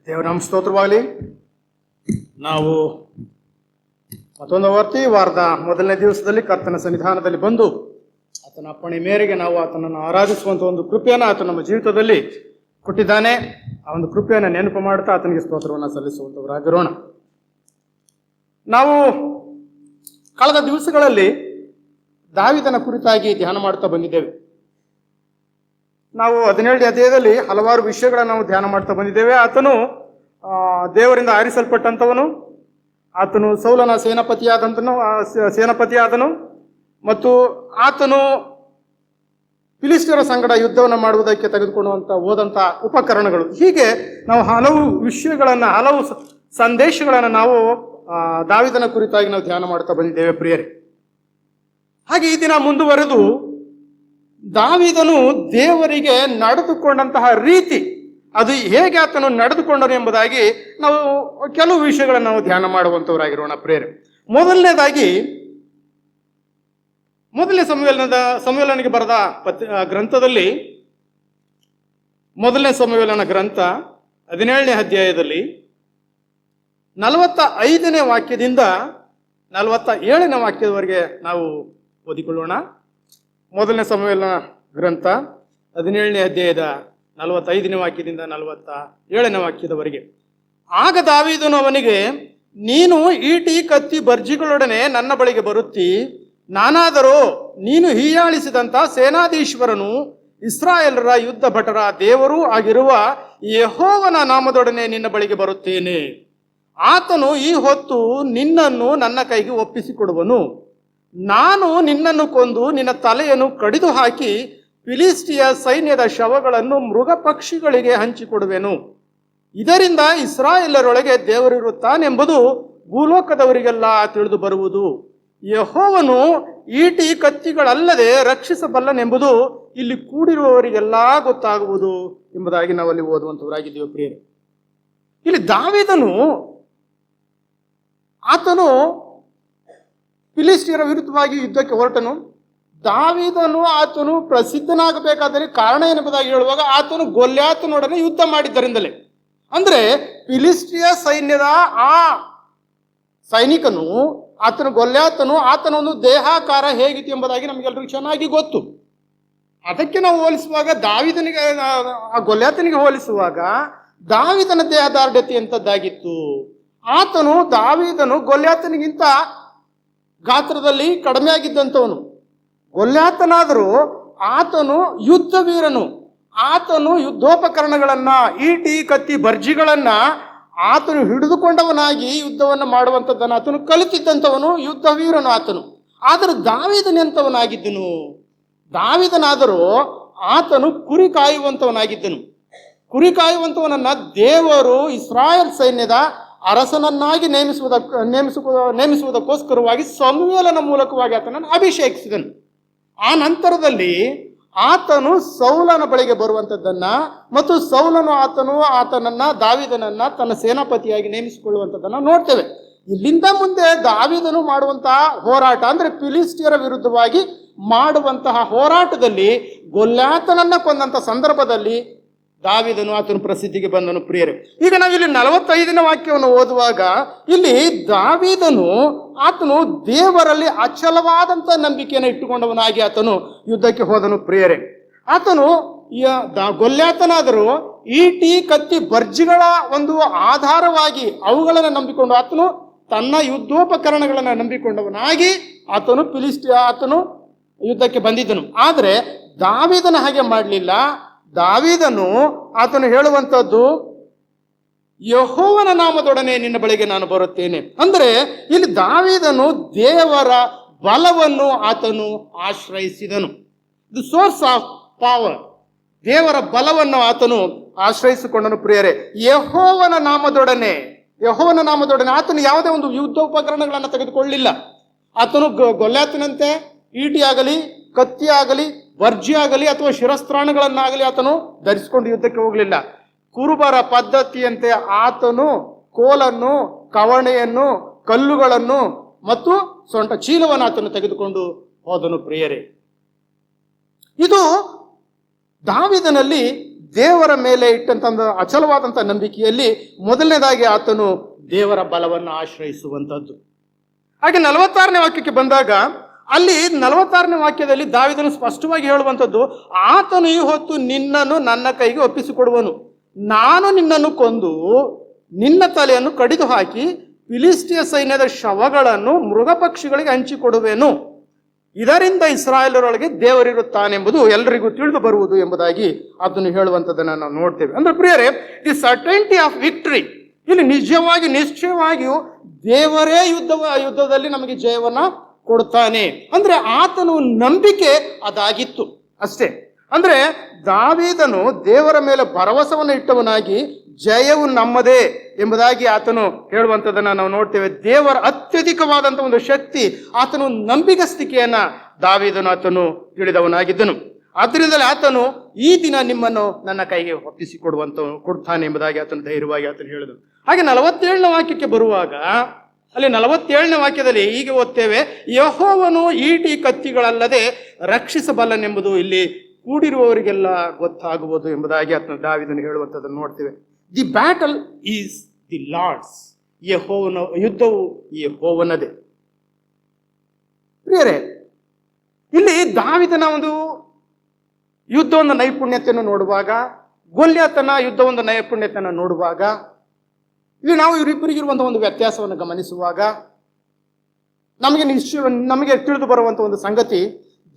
ದೇವರ ಸ್ತೋತ್ರವಾಗಲಿ. ನಾವು ಮತ್ತೊಂದು ವಾರದ ಮೊದಲನೇ ದಿವಸದಲ್ಲಿ ಕರ್ತನ ಸನ್ನಿಧಾನದಲ್ಲಿ ಬಂದು ಆತನ ಅಪ್ಪಣೆ ಮೇರೆಗೆ ನಾವು ಆತನನ್ನು ಆರಾಧಿಸುವಂಥ ಒಂದು ಕೃಪೆಯನ್ನು ಆತ ನಮ್ಮ ಜೀವಿತದಲ್ಲಿ ಕೊಟ್ಟಿದ್ದಾನೆ. ಆ ಒಂದು ಕೃಪೆಯನ್ನು ನೆನಪು ಮಾಡುತ್ತಾ ಆತನಿಗೆ ಸ್ತೋತ್ರವನ್ನು ಸಲ್ಲಿಸುವಂಥವರಾಗಿರೋಣ. ನಾವು ಕಳೆದ ದಿವಸಗಳಲ್ಲಿ ದಾವೀದನ ಕುರಿತಾಗಿ ಧ್ಯಾನ ಮಾಡ್ತಾ ಬಂದಿದ್ದೇವೆ. ನಾವು 17ನೇ ಅಧ್ಯಾಯದಲ್ಲಿ ಹಲವಾರು ವಿಷಯಗಳನ್ನು ನಾವು ಧ್ಯಾನ ಮಾಡ್ತಾ ಬಂದಿದ್ದೇವೆ. ಆತನು ದೇವರಿಂದ ಆರಿಸಲ್ಪಟ್ಟಂಥವನು, ಆತನು ಸೌಲನ ಸೇನಾಪತಿಯಾದನು ಮತ್ತು ಆತನು ಫಿಲಿಸ್ಟಿಯರ ಸಂಗಡ ಯುದ್ಧವನ್ನು ಮಾಡುವುದಕ್ಕೆ ಹೋದಂಥ ಉಪಕರಣಗಳು. ಹೀಗೆ ನಾವು ಹಲವು ವಿಷಯಗಳನ್ನು, ಹಲವು ಸಂದೇಶಗಳನ್ನು ನಾವು ದಾವೀದನ ಕುರಿತಾಗಿ ನಾವು ಧ್ಯಾನ ಮಾಡ್ತಾ ಬಂದಿದ್ದೇವೆ ಪ್ರಿಯರೇ. ಹಾಗೆ ಈ ದಿನ ಮುಂದುವರೆದು ದಾವೀದನು ದೇವರಿಗೆ ನಡೆದುಕೊಂಡಂತಹ ರೀತಿ, ಅದು ಹೇಗೆ ಆತನು ನಡೆದುಕೊಂಡನು ಎಂಬುದಾಗಿ ನಾವು ಕೆಲವು ವಿಷಯಗಳನ್ನು ನಾವು ಧ್ಯಾನ ಮಾಡುವಂಥವರಾಗಿರೋಣ ಪ್ರಿಯರೇ. ಮೊದಲನೇ ಸಮುವೇಲನಿಗೆ ಬರೆದ ಗ್ರಂಥದಲ್ಲಿ, ಮೊದಲನೇ ಸಮುವೇಲನ ಗ್ರಂಥ 17ನೇ ಅಧ್ಯಾಯದಲ್ಲಿ 45ನೇ ವಾಕ್ಯದಿಂದ 47ನೇ ವಾಕ್ಯದವರೆಗೆ ನಾವು ಓದಿಕೊಳ್ಳೋಣ. ಮೊದಲನೇ ಸಮುವೇಲನ ಗ್ರಂಥ 17ನೇ ಅಧ್ಯಾಯದ 45ನೇ ವಾಕ್ಯದಿಂದ 47ನೇ ವಾಕ್ಯದವರೆಗೆ. ಆಗ ದಾವೀದನು ಅವನಿಗೆ, ನೀನು ಈಟಿ ಕತ್ತಿ ಬರ್ಜಿಗಳೊಡನೆ ನನ್ನ ಬಳಿಗೆ ಬರುತ್ತಿ, ನಾನಾದರೋ ನೀನು ಹೀಯಾಳಿಸಿದಂಥ ಸೇನಾಧೀಶ್ವರನು ಇಸ್ರಾಯೇಲರ ಯುದ್ಧ ಭಟರ ದೇವರೂ ಆಗಿರುವ ಯೆಹೋವನ ನಾಮದೊಡನೆ ನಿನ್ನ ಬಳಿಗೆ ಬರುತ್ತೇನೆ. ಆತನು ಈ ಹೊತ್ತು ನಿನ್ನನ್ನು ನನ್ನ ಕೈಗೆ ಒಪ್ಪಿಸಿಕೊಡುವನು. ನಾನು ನಿನ್ನನ್ನು ಕೊಂದು ನಿನ್ನ ತಲೆಯನ್ನು ಕಡಿದು ಹಾಕಿ ಫಿಲಿಸ್ಟಿಯ ಸೈನ್ಯದ ಶವಗಳನ್ನು ಮೃಗ ಪಕ್ಷಿಗಳಿಗೆ ಹಂಚಿಕೊಡುವೆನು. ಇದರಿಂದ ಇಸ್ರಾಯೇಲರೊಳಗೆ ದೇವರಿರುತ್ತಾನೆಂಬುದು ಭೂಲೋಕದವರಿಗೆಲ್ಲ ತಿಳಿದು ಬರುವುದು. ಯೆಹೋವನು ಈಟಿ ಕತ್ತಿಗಳಲ್ಲದೆ ರಕ್ಷಿಸಬಲ್ಲನೆಂಬುದು ಇಲ್ಲಿ ಕೂಡಿರುವವರಿಗೆಲ್ಲ ಗೊತ್ತಾಗುವುದು ಎಂಬುದಾಗಿ ನಾವಲ್ಲಿ ಓದುವಂಥವರಾಗಿದ್ದೇವೆ ಪ್ರಿಯರೇ. ಇಲ್ಲಿ ದಾವೀದನು ಆತನು ಫಿಲಿಸ್ಟಿಯರ ವಿರುದ್ಧವಾಗಿ ಯುದ್ಧಕ್ಕೆ ಹೊರಟನು. ಆತನು ಪ್ರಸಿದ್ಧನಾಗಬೇಕಾದರೆ ಕಾರಣ ಏನೆಂಬುದಾಗಿ ಹೇಳುವಾಗ ಆತನು ಗೊಲ್ಯಾತನೊಡನೆ ಯುದ್ಧ ಮಾಡಿದ್ದರಿಂದಲೇ. ಅಂದ್ರೆ ಫಿಲಿಸ್ಟಿಯ ಸೈನ್ಯದ ಆ ಸೈನಿಕನು, ಗೊಲ್ಯಾತನು, ಆತನ ಒಂದು ದೇಹಾಕಾರ ಹೇಗಿತ್ತು ಎಂಬುದಾಗಿ ನಮಗೆಲ್ಲರಿಗೂ ಚೆನ್ನಾಗಿ ಗೊತ್ತು. ಅದಕ್ಕೆ ನಾವು ಹೋಲಿಸುವಾಗ ಗೊಲ್ಯಾತನಿಗೆ ಹೋಲಿಸುವಾಗ ದಾವೀದನ ದೇಹದಾರ್ಢ್ಯತೆ ಎಂಥದ್ದಾಗಿತ್ತು. ದಾವೀದನು ಗೊಲ್ಯಾತನಿಗಿಂತ ಗಾತ್ರದಲ್ಲಿ ಕಡಿಮೆ ಆಗಿದ್ದಂಥವನು. ಗೊಲ್ಯಾತನಾದರೂ ಆತನು ಯುದ್ಧ ವೀರನು. ಆತನು ಯುದ್ಧೋಪಕರಣಗಳನ್ನ, ಈಟಿ ಕತ್ತಿ ಬರ್ಜಿಗಳನ್ನ ಆತನು ಹಿಡಿದುಕೊಂಡವನಾಗಿ ಯುದ್ಧವನ್ನು ಮಾಡುವಂಥದ್ದನ್ನು ಆತನು ಕಲಿತಿದ್ದಂಥವನು, ಯುದ್ಧ ವೀರನು ಆತನು. ಆದರೆ ದಾವೀದನೆಂಥವನಾಗಿದ್ದನು. ದಾವೀದನಾದರೂ ಆತನು ಕುರಿ ಕಾಯುವಂಥವನಾಗಿದ್ದನು. ಕುರಿ ಕಾಯುವಂಥವನನ್ನ ದೇವರು ಇಸ್ರಾಯೇಲ್ ಸೈನ್ಯದ ಅರಸನನ್ನಾಗಿ ನೇಮಿಸುವುದಕ್ಕೋಸ್ಕರವಾಗಿ ಸಮುವೇಲನ ಮೂಲಕವಾಗಿ ಆತನನ್ನು ಅಭಿಷೇಕಿಸಿದನು. ಆ ನಂತರದಲ್ಲಿ ಆತನು ಸೌಲನ ಬಳಿಗೆ ಬರುವಂಥದ್ದನ್ನ ಮತ್ತು ಸೌಲನು ಆತನನ್ನ ದಾವೀದನನ್ನ ತನ್ನ ಸೇನಾಪತಿಯಾಗಿ ನೇಮಿಸಿಕೊಳ್ಳುವಂಥದ್ದನ್ನ ನೋಡ್ತೇವೆ. ಇಲ್ಲಿಂದ ಮುಂದೆ ದಾವೀದನು ಮಾಡುವಂತಹ ಹೋರಾಟ, ಅಂದ್ರೆ ಫಿಲಿಸ್ಟಿಯರ ವಿರುದ್ಧವಾಗಿ ಮಾಡುವಂತಹ ಹೋರಾಟದಲ್ಲಿ ಗೊಲ್ಯಾತನನ್ನ ಕೊಂದಂತ ಸಂದರ್ಭದಲ್ಲಿ ದಾವೀದನು ಆತನು ಪ್ರಸಿದ್ಧಿಗೆ ಬಂದನು ಪ್ರಿಯರೇ. ಈಗ ನಾವಿಲ್ಲಿ 45ನೇ ವಾಕ್ಯವನ್ನು ಓದುವಾಗ ಇಲ್ಲಿ ದಾವೀದನು ಆತನು ದೇವರಲ್ಲಿ ಅಚಲವಾದಂಥ ನಂಬಿಕೆಯನ್ನು ಇಟ್ಟುಕೊಂಡವನಾಗಿ ಆತನು ಯುದ್ಧಕ್ಕೆ ಹೋದನು ಪ್ರಿಯರೇ. ಆತನು ಗೊಲ್ಯಾತನಾದರೂ ಈಟಿ ಕತ್ತಿ ಬರ್ಜಿಗಳ ಒಂದು ಆಧಾರವಾಗಿ ಅವುಗಳನ್ನು ನಂಬಿಕೊಂಡು ಆತನು ತನ್ನ ಯುದ್ಧೋಪಕರಣಗಳನ್ನು ನಂಬಿಕೊಂಡವನಾಗಿ ಆತನು ಯುದ್ಧಕ್ಕೆ ಬಂದಿದ್ದನು. ಆದರೆ ದಾವೀದನ ಹಾಗೆ ಮಾಡಲಿಲ್ಲ. ದಾವೀದನು ಆತನು ಹೇಳುವಂಥದ್ದು, ಯೆಹೋವನ ನಾಮದೊಡನೆ ನಿನ್ನ ಬಳಿಗೆ ನಾನು ಬರುತ್ತೇನೆ. ಅಂದರೆ ಇಲ್ಲಿ ದಾವೀದನು ದೇವರ ಬಲವನ್ನು ಆತನು ಆಶ್ರಯಿಸಿದನು. ದಿ ಸೋರ್ಸ್ ಆಫ್ ಪವರ್, ದೇವರ ಬಲವನ್ನು ಆತನು ಆಶ್ರಯಿಸಿಕೊಂಡನು ಪ್ರಿಯರೇ. ಯೆಹೋವನ ನಾಮದೊಡನೆ ಆತನು ಯಾವುದೇ ಒಂದು ಯುದ್ಧೋಪಕರಣಗಳನ್ನು ತೆಗೆದುಕೊಳ್ಳಲಿಲ್ಲ. ಆತನು ಗೊಲ್ಯಾತನಂತೆ ಈಟಿ ಆಗಲಿ, ಕತ್ತಿ ಆಗಲಿ, ಬರ್ಜಿ ಆಗಲಿ ಅಥವಾ ಶಿರಸ್ತ್ರಾಣಗಳನ್ನಾಗಲಿ ಆತನು ಧರಿಸಿಕೊಂಡು ಯುದ್ಧಕ್ಕೆ ಹೋಗಲಿಲ್ಲ. ಕುರುಬರ ಪದ್ಧತಿಯಂತೆ ಆತನು ಕೋಲನ್ನು, ಕವಣೆಯನ್ನು, ಕಲ್ಲುಗಳನ್ನು ಮತ್ತು ಸೊಂಟ ಚೀಲವನ್ನು ಆತನು ತೆಗೆದುಕೊಂಡು ಹೋದನು ಪ್ರಿಯರೇ. ಇದು ದಾವೀದನಲ್ಲಿ ದೇವರ ಮೇಲೆ ಇಟ್ಟಂತ ಅಚಲವಾದಂಥ ನಂಬಿಕೆಯಲ್ಲಿ ಮೊದಲನೇದಾಗಿ ಆತನು ದೇವರ ಬಲವನ್ನು ಆಶ್ರಯಿಸುವಂಥದ್ದು. ಹಾಗೆ 46ನೇ ವಾಕ್ಯಕ್ಕೆ ಬಂದಾಗ ಅಲ್ಲಿ 46ನೇ ವಾಕ್ಯದಲ್ಲಿ ದಾವೀದನು ಸ್ಪಷ್ಟವಾಗಿ ಹೇಳುವಂಥದ್ದು, ಆತನು ಈ ಹೊತ್ತು ನಿನ್ನನ್ನು ನನ್ನ ಕೈಗೆ ಒಪ್ಪಿಸಿಕೊಡುವನು, ನಾನು ನಿನ್ನನ್ನು ಕೊಂದು ನಿನ್ನ ತಲೆಯನ್ನು ಕಡಿದು ಹಾಕಿ ಫಿಲಿಸ್ಟಿಯ ಸೈನ್ಯದ ಶವಗಳನ್ನು ಮೃಗ ಪಕ್ಷಿಗಳಿಗೆ ಹಂಚಿಕೊಡುವೆನು, ಇದರಿಂದ ಇಸ್ರಾಯೇಲರೊಳಗೆ ದೇವರಿರುತ್ತಾನೆಂಬುದು ಎಲ್ಲರಿಗೂ ತಿಳಿದು ಬರುವುದು ಎಂಬುದಾಗಿ ಅದನ್ನು ಹೇಳುವಂಥದ್ದನ್ನು ನಾವು ನೋಡ್ತೇವೆ. ಅಂದ್ರೆ ಪ್ರಿಯರೇ, ದಿ ಸರ್ಟೈನಿಟಿ ಆಫ್ ವಿಕ್ಟರಿ, ಇಲ್ಲಿ ನಿಶ್ಚಯವಾಗಿಯೂ ದೇವರೇ ಯುದ್ಧದಲ್ಲಿ ನಮಗೆ ಜಯವನ್ನ ಕೊಡ್ತಾನೆ. ಅಂದ್ರೆ ಆತನು ನಂಬಿಕೆ ಅದಾಗಿತ್ತು ಅಷ್ಟೇ. ಅಂದ್ರೆ ದಾವೀದನು ದೇವರ ಮೇಲೆ ಭರವಸವನ್ನು ಇಟ್ಟವನಾಗಿ ಜಯವು ನಮ್ಮದೇ ಎಂಬುದಾಗಿ ಆತನು ಹೇಳುವಂಥದ್ದನ್ನು ನಾವು ನೋಡ್ತೇವೆ. ದೇವರ ಅತ್ಯಧಿಕವಾದಂಥ ಒಂದು ಶಕ್ತಿ, ಆತನು ನಂಬಿಗಸ್ತಿಕೆಯನ್ನ ದಾವೀದನು ಆತನು ತಿಳಿದವನಾಗಿದ್ದನು. ಆದ್ದರಿಂದಲೇ ಆತನು ಈ ದಿನ ನಿಮ್ಮನ್ನು ನನ್ನ ಕೈಗೆ ಕೊಡ್ತಾನೆ ಎಂಬುದಾಗಿ ಆತನು ಧೈರ್ಯವಾಗಿ ಆತನು ಹೇಳಿದನು. ಹಾಗೆ 47ನೇ ವಾಕ್ಯಕ್ಕೆ ಬರುವಾಗ ಅಲ್ಲಿ 47ನೇ ವಾಕ್ಯದಲ್ಲಿ ಹೀಗೆ ಓದ್ತೇವೆ, ಯೆಹೋವನು ಈಟಿ ಕತ್ತಿಗಳಲ್ಲದೆ ರಕ್ಷಿಸಬಲ್ಲನೆಂಬುದು ಇಲ್ಲಿ ಕೂಡಿರುವವರಿಗೆಲ್ಲ ಗೊತ್ತಾಗುವುದು ಎಂಬುದಾಗಿ ಆತನು ದಾವೀದನು ಹೇಳುವಂಥದ್ದನ್ನು ನೋಡ್ತೇವೆ. The battle is the Lord's, ಯುದ್ಧವು ಯೆಹೋವನದೇ. ಪ್ರಿಯರೇ, ಇಲ್ಲಿ ದಾವೀದನ ಒಂದು ಯುದ್ಧದ ನೈಪುಣ್ಯತೆಯನ್ನು ನೋಡುವಾಗ, ಗೊಲ್ಯಾತನ ಯುದ್ಧದ ನೈಪುಣ್ಯತೆಯನ್ನು ನೋಡುವಾಗ, ಇಲ್ಲಿ ನಾವು ಇವರಿಬ್ಬರಿಗಿರುವಂತಹ ಒಂದು ವ್ಯತ್ಯಾಸವನ್ನು ಗಮನಿಸುವಾಗ ನಮಗೆ ತಿಳಿದು ಬರುವಂಥ ಒಂದು ಸಂಗತಿ,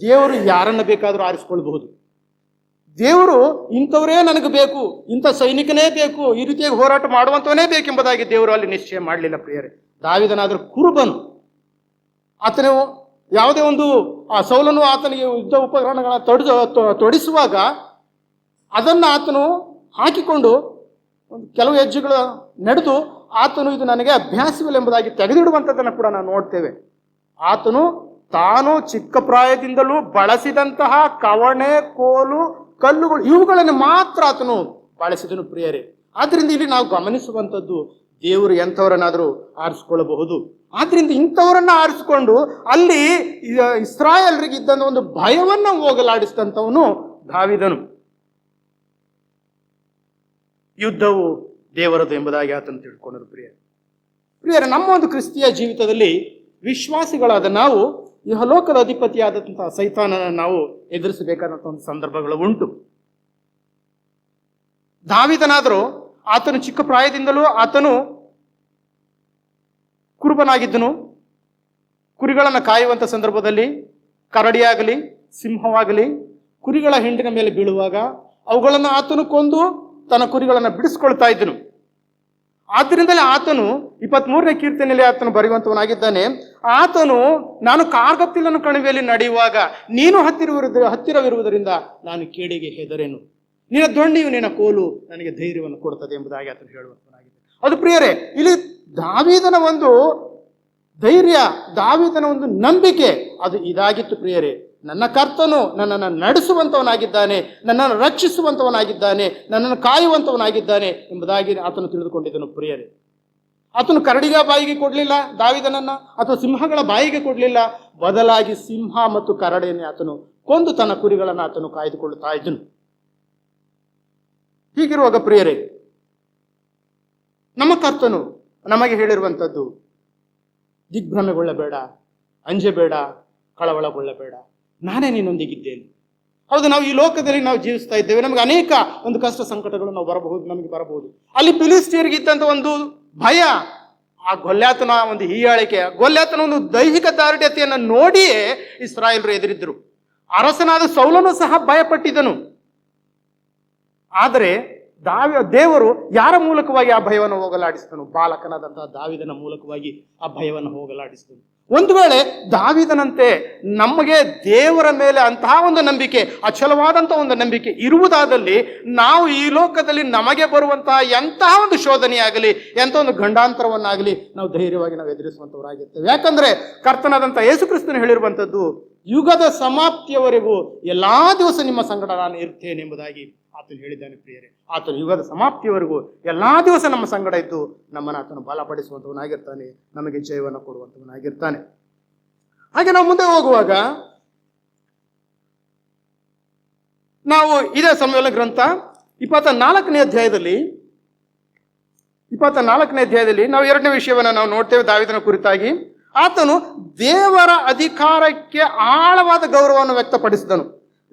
ದೇವರು ಯಾರನ್ನ ಬೇಕಾದರೂ ಆರಿಸಿಕೊಳ್ಬಹುದು. ದೇವರು ಇಂಥವರೇ ನನಗೆ ಬೇಕು, ಇಂಥ ಸೈನಿಕನೇ ಬೇಕು, ಈ ರೀತಿಯಾಗಿ ಹೋರಾಟ ಮಾಡುವಂಥವನೇ ಬೇಕೆಂಬುದಾಗಿ ದೇವರು ಅಲ್ಲಿ ನಿಶ್ಚಯ ಮಾಡಲಿಲ್ಲ. ಪ್ರಿಯರೇ, ದಾವೀದನಾದರೂ ಕುರುಬನು. ಆತನು ಯಾವುದೇ ಒಂದು ಸೌಲನು ಆತನಿಗೆ ಯುದ್ಧ ಉಪಕರಣಗಳನ್ನು ತೊಡಿಸುವಾಗ ಅದನ್ನು ಆತನು ಹಾಕಿಕೊಂಡು ಒಂದು ಕೆಲವು ಹೆಜ್ಜೆಗಳು ನಡೆದು ಆತನು ಇದು ನನಗೆ ಅಭ್ಯಾಸವಿಲ್ಲ ಎಂಬುದಾಗಿ ತೆಗೆದಿಡುವಂಥದ್ದನ್ನು ಕೂಡ ನಾವು ನೋಡ್ತೇವೆ. ಆತನು ತಾನು ಚಿಕ್ಕ ಪ್ರಾಯದಿಂದಲೂ ಬಳಸಿದಂತಹ ಕವಣೆ, ಕೋಲು, ಕಲ್ಲುಗಳು ಇವುಗಳನ್ನು ಮಾತ್ರ ಆತನು ಬಳಸಿದನು. ಪ್ರಿಯರೇ, ಆದ್ರಿಂದ ಇಲ್ಲಿ ನಾವು ಗಮನಿಸುವಂಥದ್ದು, ದೇವರು ಎಂಥವರನ್ನಾದರೂ ಆರಿಸಿಕೊಳ್ಳಬಹುದು. ಆದ್ರಿಂದ ಇಂಥವರನ್ನ ಆರಿಸಿಕೊಂಡು ಅಲ್ಲಿ ಇಸ್ರಾಯೇಲರಿಗೆ ಇದ್ದಂಥ ಒಂದು ಭಯವನ್ನು ಹೋಗಲಾಡಿಸಿದಂಥವನು ದಾವೀದನು. ಯುದ್ಧವು ದೇವರದು ಎಂಬುದಾಗಿ ಆತನು ತಿಳ್ಕೊಂಡರು. ಪ್ರಿಯರೇ, ನಮ್ಮ ಒಂದು ಕ್ರಿಸ್ತಿಯ ಜೀವಿತದಲ್ಲಿ ವಿಶ್ವಾಸಿಗಳಾದ ನಾವು ಇಹಲೋಕದ ಅಧಿಪತಿಯಾದಂತಹ ಸೈತಾನನ ನಾವು ಎದುರಿಸಬೇಕಾದಂಥ ಒಂದು ಸಂದರ್ಭಗಳು ಉಂಟು. ದಾವೀದನಾದರೂ ಆತನು ಚಿಕ್ಕ ಪ್ರಾಯದಿಂದಲೂ ಆತನು ಕುರುಬನಾಗಿದ್ದನು. ಕುರಿಗಳನ್ನು ಕಾಯುವಂಥ ಸಂದರ್ಭದಲ್ಲಿ ಕರಡಿಯಾಗಲಿ ಸಿಂಹವಾಗಲಿ ಕುರಿಗಳ ಹಿಂಡಿನ ಮೇಲೆ ಬೀಳುವಾಗ ಅವುಗಳನ್ನು ಆತನು ಕೊಂದು ತನ್ನ ಕುರಿಗಳನ್ನು ಬಿಡಿಸ್ಕೊಳ್ತಾ ಇದ್ದನು. ಆದ್ದರಿಂದಲೇ ಆತನು 23ನೇ ಕೀರ್ತನೆಯಲ್ಲಿ ಆತನು ಬರೆಯುವಂಥವನಾಗಿದ್ದಾನೆ, ಆತನು ನಾನು ಕಾರ್ಗತ್ತಿಲನ್ನು ಕಣಿವೆಯಲ್ಲಿ ನಡೆಯುವಾಗ ನೀನು ಹತ್ತಿರವಿರುವುದರಿಂದ ನಾನು ಕೇಡಿಗೆ ಹೆದರೇನು, ನಿನ್ನ ದೊಣ್ಣೆಯು ನಿನ್ನ ಕೋಲು ನನಗೆ ಧೈರ್ಯವನ್ನು ಕೊಡುತ್ತದೆ ಎಂಬುದಾಗಿ ಆತನು ಹೇಳುವಂಥವನಾಗಿದೆ. ಅದು ಪ್ರಿಯರೇ, ಇಲ್ಲಿ ದಾವೀದನ ಒಂದು ಧೈರ್ಯ, ದಾವೀದನ ಒಂದು ನಂಬಿಕೆ ಅದು ಇದಾಗಿತ್ತು. ಪ್ರಿಯರೇ, ನನ್ನ ಕರ್ತನು ನನ್ನನ್ನು ನಡೆಸುವಂಥವನಾಗಿದ್ದಾನೆ, ನನ್ನನ್ನು ರಕ್ಷಿಸುವಂಥವನಾಗಿದ್ದಾನೆ, ನನ್ನನ್ನು ಕಾಯುವಂಥವನಾಗಿದ್ದಾನೆ ಎಂಬುದಾಗಿ ಆತನು ತಿಳಿದುಕೊಂಡಿದ್ದನು. ಪ್ರಿಯರೇ, ಆತನು ಕರಡಿಗ ಬಾಯಿಗೆ ಕೊಡಲಿಲ್ಲ ದಾವೀದನನ್ನ, ಅಥವಾ ಸಿಂಹಗಳ ಬಾಯಿಗೆ ಕೊಡಲಿಲ್ಲ, ಬದಲಾಗಿ ಸಿಂಹ ಮತ್ತು ಕರಡಿಯನ್ನು ಆತನು ಕೊಂದು ತನ್ನ ಕುರಿಗಳನ್ನು ಆತನು ಕಾಯ್ದುಕೊಳ್ಳುತ್ತಾ ಇದ್ದನು. ಹೀಗಿರುವಾಗ ಪ್ರಿಯರೇ, ನಮ್ಮ ಕರ್ತನು ನಮಗೆ ಹೇಳಿರುವಂಥದ್ದು, ದಿಗ್ಭ್ರಮೆಗೊಳ್ಳಬೇಡ, ಅಂಜಬೇಡ, ಕಳವಳಗೊಳ್ಳಬೇಡ, ನಾನೇ ನಿನ್ನೊಂದಿಗಿದ್ದೇನೆ. ಹೌದು, ನಾವು ಈ ಲೋಕದಲ್ಲಿ ನಾವು ಜೀವಿಸ್ತಾ ಇದ್ದೇವೆ, ನಮಗೆ ಅನೇಕ ಒಂದು ಕಷ್ಟ ಸಂಕಟಗಳು ನಮಗೆ ಬರಬಹುದು. ಅಲ್ಲಿ ಫಿಲಿಸ್ಟಿಯರಿಗಿದ್ದಂಥ ಒಂದು ಭಯ, ಆ ಗೊಲ್ಯಾತನ ಒಂದು ಹೀಯಾಳಿಕೆ, ಗೊಲ್ಯಾತನ ಒಂದು ದೈಹಿಕ ದಾರುಢ್ಯತೆಯನ್ನು ನೋಡಿಯೇ ಇಸ್ರಾಯೇಲರು ಎದುರಿದ್ದರು. ಅರಸನಾದ ಸೌಲನು ಸಹ ಭಯಪಟ್ಟಿದ್ದನು. ಆದರೆ ದೇವರು ಯಾರ ಮೂಲಕವಾಗಿ ಆ ಭಯವನ್ನು ಹೋಗಲಾಡಿಸಿದನು? ಬಾಲಕನಾದಂತಹ ದಾವೀದನ ಮೂಲಕವಾಗಿ ಆ ಭಯವನ್ನು ಹೋಗಲಾಡಿಸಿದನು. ಒಂದು ವೇಳೆ ದಾವೀದನಂತೆ ನಮಗೆ ದೇವರ ಮೇಲೆ ಅಂತಹ ಒಂದು ನಂಬಿಕೆ, ಅಚಲವಾದಂತಹ ಒಂದು ನಂಬಿಕೆ ಇರುವುದಾದಲ್ಲಿ ನಾವು ಈ ಲೋಕದಲ್ಲಿ ನಮಗೆ ಬರುವಂತಹ ಎಂತಹ ಒಂದು ಶೋಧನೆಯಾಗಲಿ, ಎಂಥ ಒಂದು ಗಂಡಾಂತರವನ್ನಾಗಲಿ ನಾವು ಧೈರ್ಯವಾಗಿ ನಾವು ಎದುರಿಸುವಂಥವರಾಗಿರ್ತೇವೆ. ಯಾಕಂದ್ರೆ ಕರ್ತನಾದಂತಹ ಯೇಸು ಕ್ರಿಸ್ತನು ಹೇಳಿರುವಂಥದ್ದು, ಯುಗದ ಸಮಾಪ್ತಿಯವರೆಗೂ ಎಲ್ಲಾ ದಿವಸ ನಿಮ್ಮ ಸಂಗಡ ನಾನು ಇರ್ತೇನೆ ಎಂಬುದಾಗಿ ಆತನು ಹೇಳಿದ್ದಾನೆ. ಪ್ರಿಯರೇ, ಆತನು ಯುಗದ ಸಮಾಪ್ತಿಯವರೆಗೂ ಎಲ್ಲಾ ದಿವಸ ನಮ್ಮ ಸಂಗಡ ಇದ್ದು ನಮ್ಮನ್ನು ಆತನು ಬಲಪಡಿಸುವಂಥವನಾಗಿರ್ತಾನೆ, ನಮಗೆ ಜಯವನ್ನು ಕೊಡುವಂಥವನಾಗಿರ್ತಾನೆ. ಹಾಗೆ ನಾವು ಮುಂದೆ ಹೋಗುವಾಗ ನಾವು ಇದೇ ಸಮುವೇಲ ಗ್ರಂಥ 24ನೇ ಅಧ್ಯಾಯದಲ್ಲಿ ನಾವು 2ನೇ ವಿಷಯವನ್ನು ನಾವು ನೋಡ್ತೇವೆ ದಾವೀದನ ಕುರಿತಾಗಿ. ಆತನು ದೇವರ ಅಧಿಕಾರಕ್ಕೆ ಆಳವಾದ ಗೌರವವನ್ನು ವ್ಯಕ್ತಪಡಿಸಿದನು.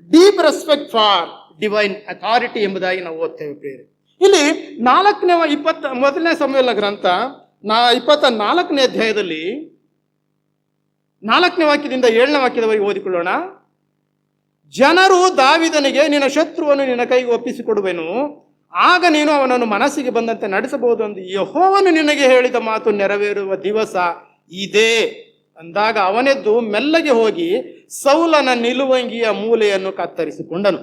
Deep respect for divine authority ಎಂಬುದಾಗಿ ನಾವು ಓದ್ತೇವೆ ಪ್ರಿಯರೇ. ಇಲ್ಲಿ 1ನೇ ಸಮುವೇಲನ ಗ್ರಂಥ 24ನೇ ಅಧ್ಯಾಯದಲ್ಲಿ 4ನೇ ವಾಕ್ಯದಿಂದ 7ನೇ ವಾಕ್ಯದವರೆಗೆ ಓದಿಕೊಳ್ಳೋಣ. ಜನರು ದಾವೀದನಿಗೆ, ನಿನ್ನ ಶತ್ರುವನ್ನು ನಿನ್ನ ಕೈಗೆ ಒಪ್ಪಿಸಿಕೊಡುವೆನು, ಆಗ ನೀನು ಅವನನ್ನು ಮನಸ್ಸಿಗೆ ಬಂದಂತೆ ನಡೆಸಬಹುದು ಎಂದು ಯೆಹೋವನು ನಿನಗೆ ಹೇಳಿದ ಮಾತು ನೆರವೇರುವ ದಿವಸ ಇದೇ ಅಂದಾಗ ಅವನೆದ್ದು ಮೆಲ್ಲಗೆ ಹೋಗಿ ಸೌಲನ ನಿಲುವಂಗಿಯ ಮೂಲೆಯನ್ನು ಕತ್ತರಿಸಿಕೊಂಡನು.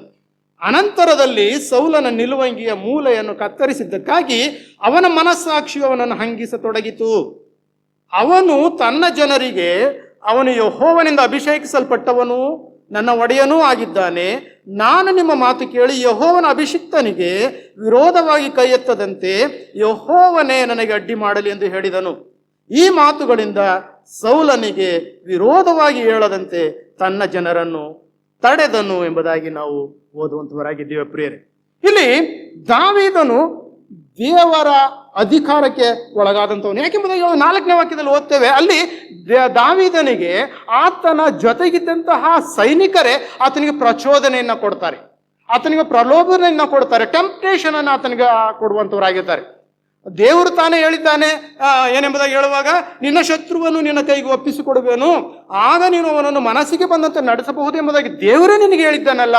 ಅನಂತರದಲ್ಲಿ ಸೌಲನ ನಿಲುವಂಗಿಯ ಮೂಲೆಯನ್ನು ಕತ್ತರಿಸಿದ್ದಕ್ಕಾಗಿ ಅವನ ಮನಸ್ಸಾಕ್ಷಿಯು ಅವನನ್ನು ಹಂಗಿಸತೊಡಗಿತು. ಅವನು ತನ್ನ ಜನರಿಗೆ, ಅವನು ಯೆಹೋವನಿಂದ ಅಭಿಷೇಕಿಸಲ್ಪಟ್ಟವನು, ನನ್ನ ಒಡೆಯನೂ ಆಗಿದ್ದಾನೆ. ನಾನು ನಿಮ್ಮ ಮಾತು ಕೇಳಿ ಯೆಹೋವನ ಅಭಿಷಿಕ್ತನಿಗೆ ವಿರೋಧವಾಗಿ ಕೈ ಎತ್ತದಂತೆ ಯೆಹೋವನೇ ನನಗೆ ಅಡ್ಡಿ ಮಾಡಲಿ ಎಂದು ಹೇಳಿದನು. ಈ ಮಾತುಗಳಿಂದ ಸೌಲನಿಗೆ ವಿರೋಧವಾಗಿ ಹೇಳದಂತೆ ತನ್ನ ಜನರನ್ನು ತಡೆದನು ಎಂಬುದಾಗಿ ನಾವು ಓದುವಂತವರಾಗಿದ್ದೇವೆ ಪ್ರಿಯರೇ. ಇಲ್ಲಿ ದಾವೀದನು ದೇವರ ಅಧಿಕಾರಕ್ಕೆ ಒಳಗಾದಂಥವನು. ಯಾಕೆಂಬುದಾಗಿ 4ನೇ ವಾಕ್ಯದಲ್ಲಿ ಓದ್ತೇವೆ. ಅಲ್ಲಿ ದಾವೀದನಿಗೆ ಆತನ ಜೊತೆಗಿದ್ದಂತಹ ಸೈನಿಕರೇ ಆತನಿಗೆ ಪ್ರಚೋದನೆಯನ್ನ ಕೊಡ್ತಾರೆ, ಆತನಿಗೆ ಪ್ರಲೋಭನೆಯನ್ನ ಕೊಡ್ತಾರೆ, ಟೆಂಪ್ಟೇಷನ್ ಅನ್ನು ಆತನಿಗೆ ಕೊಡುವಂಥವರಾಗಿರ್ತಾರೆ. ದೇವರು ತಾನೇ ಹೇಳಿದ್ದಾನೆ ಏನೆಂಬುದಾಗಿ ಹೇಳುವಾಗ, ನಿನ್ನ ಶತ್ರುವನ್ನು ನಿನ್ನ ಕೈಗೆ ಒಪ್ಪಿಸಿಕೊಡುವೆನು, ಆಗ ನೀನು ಅವನನ್ನು ಮನಸ್ಸಿಗೆ ಬಂದಂತೆ ನಡೆಸಬಹುದು ಎಂಬುದಾಗಿ ದೇವರೇ ನಿನಗೆ ಹೇಳಿದ್ದಾನಲ್ಲ.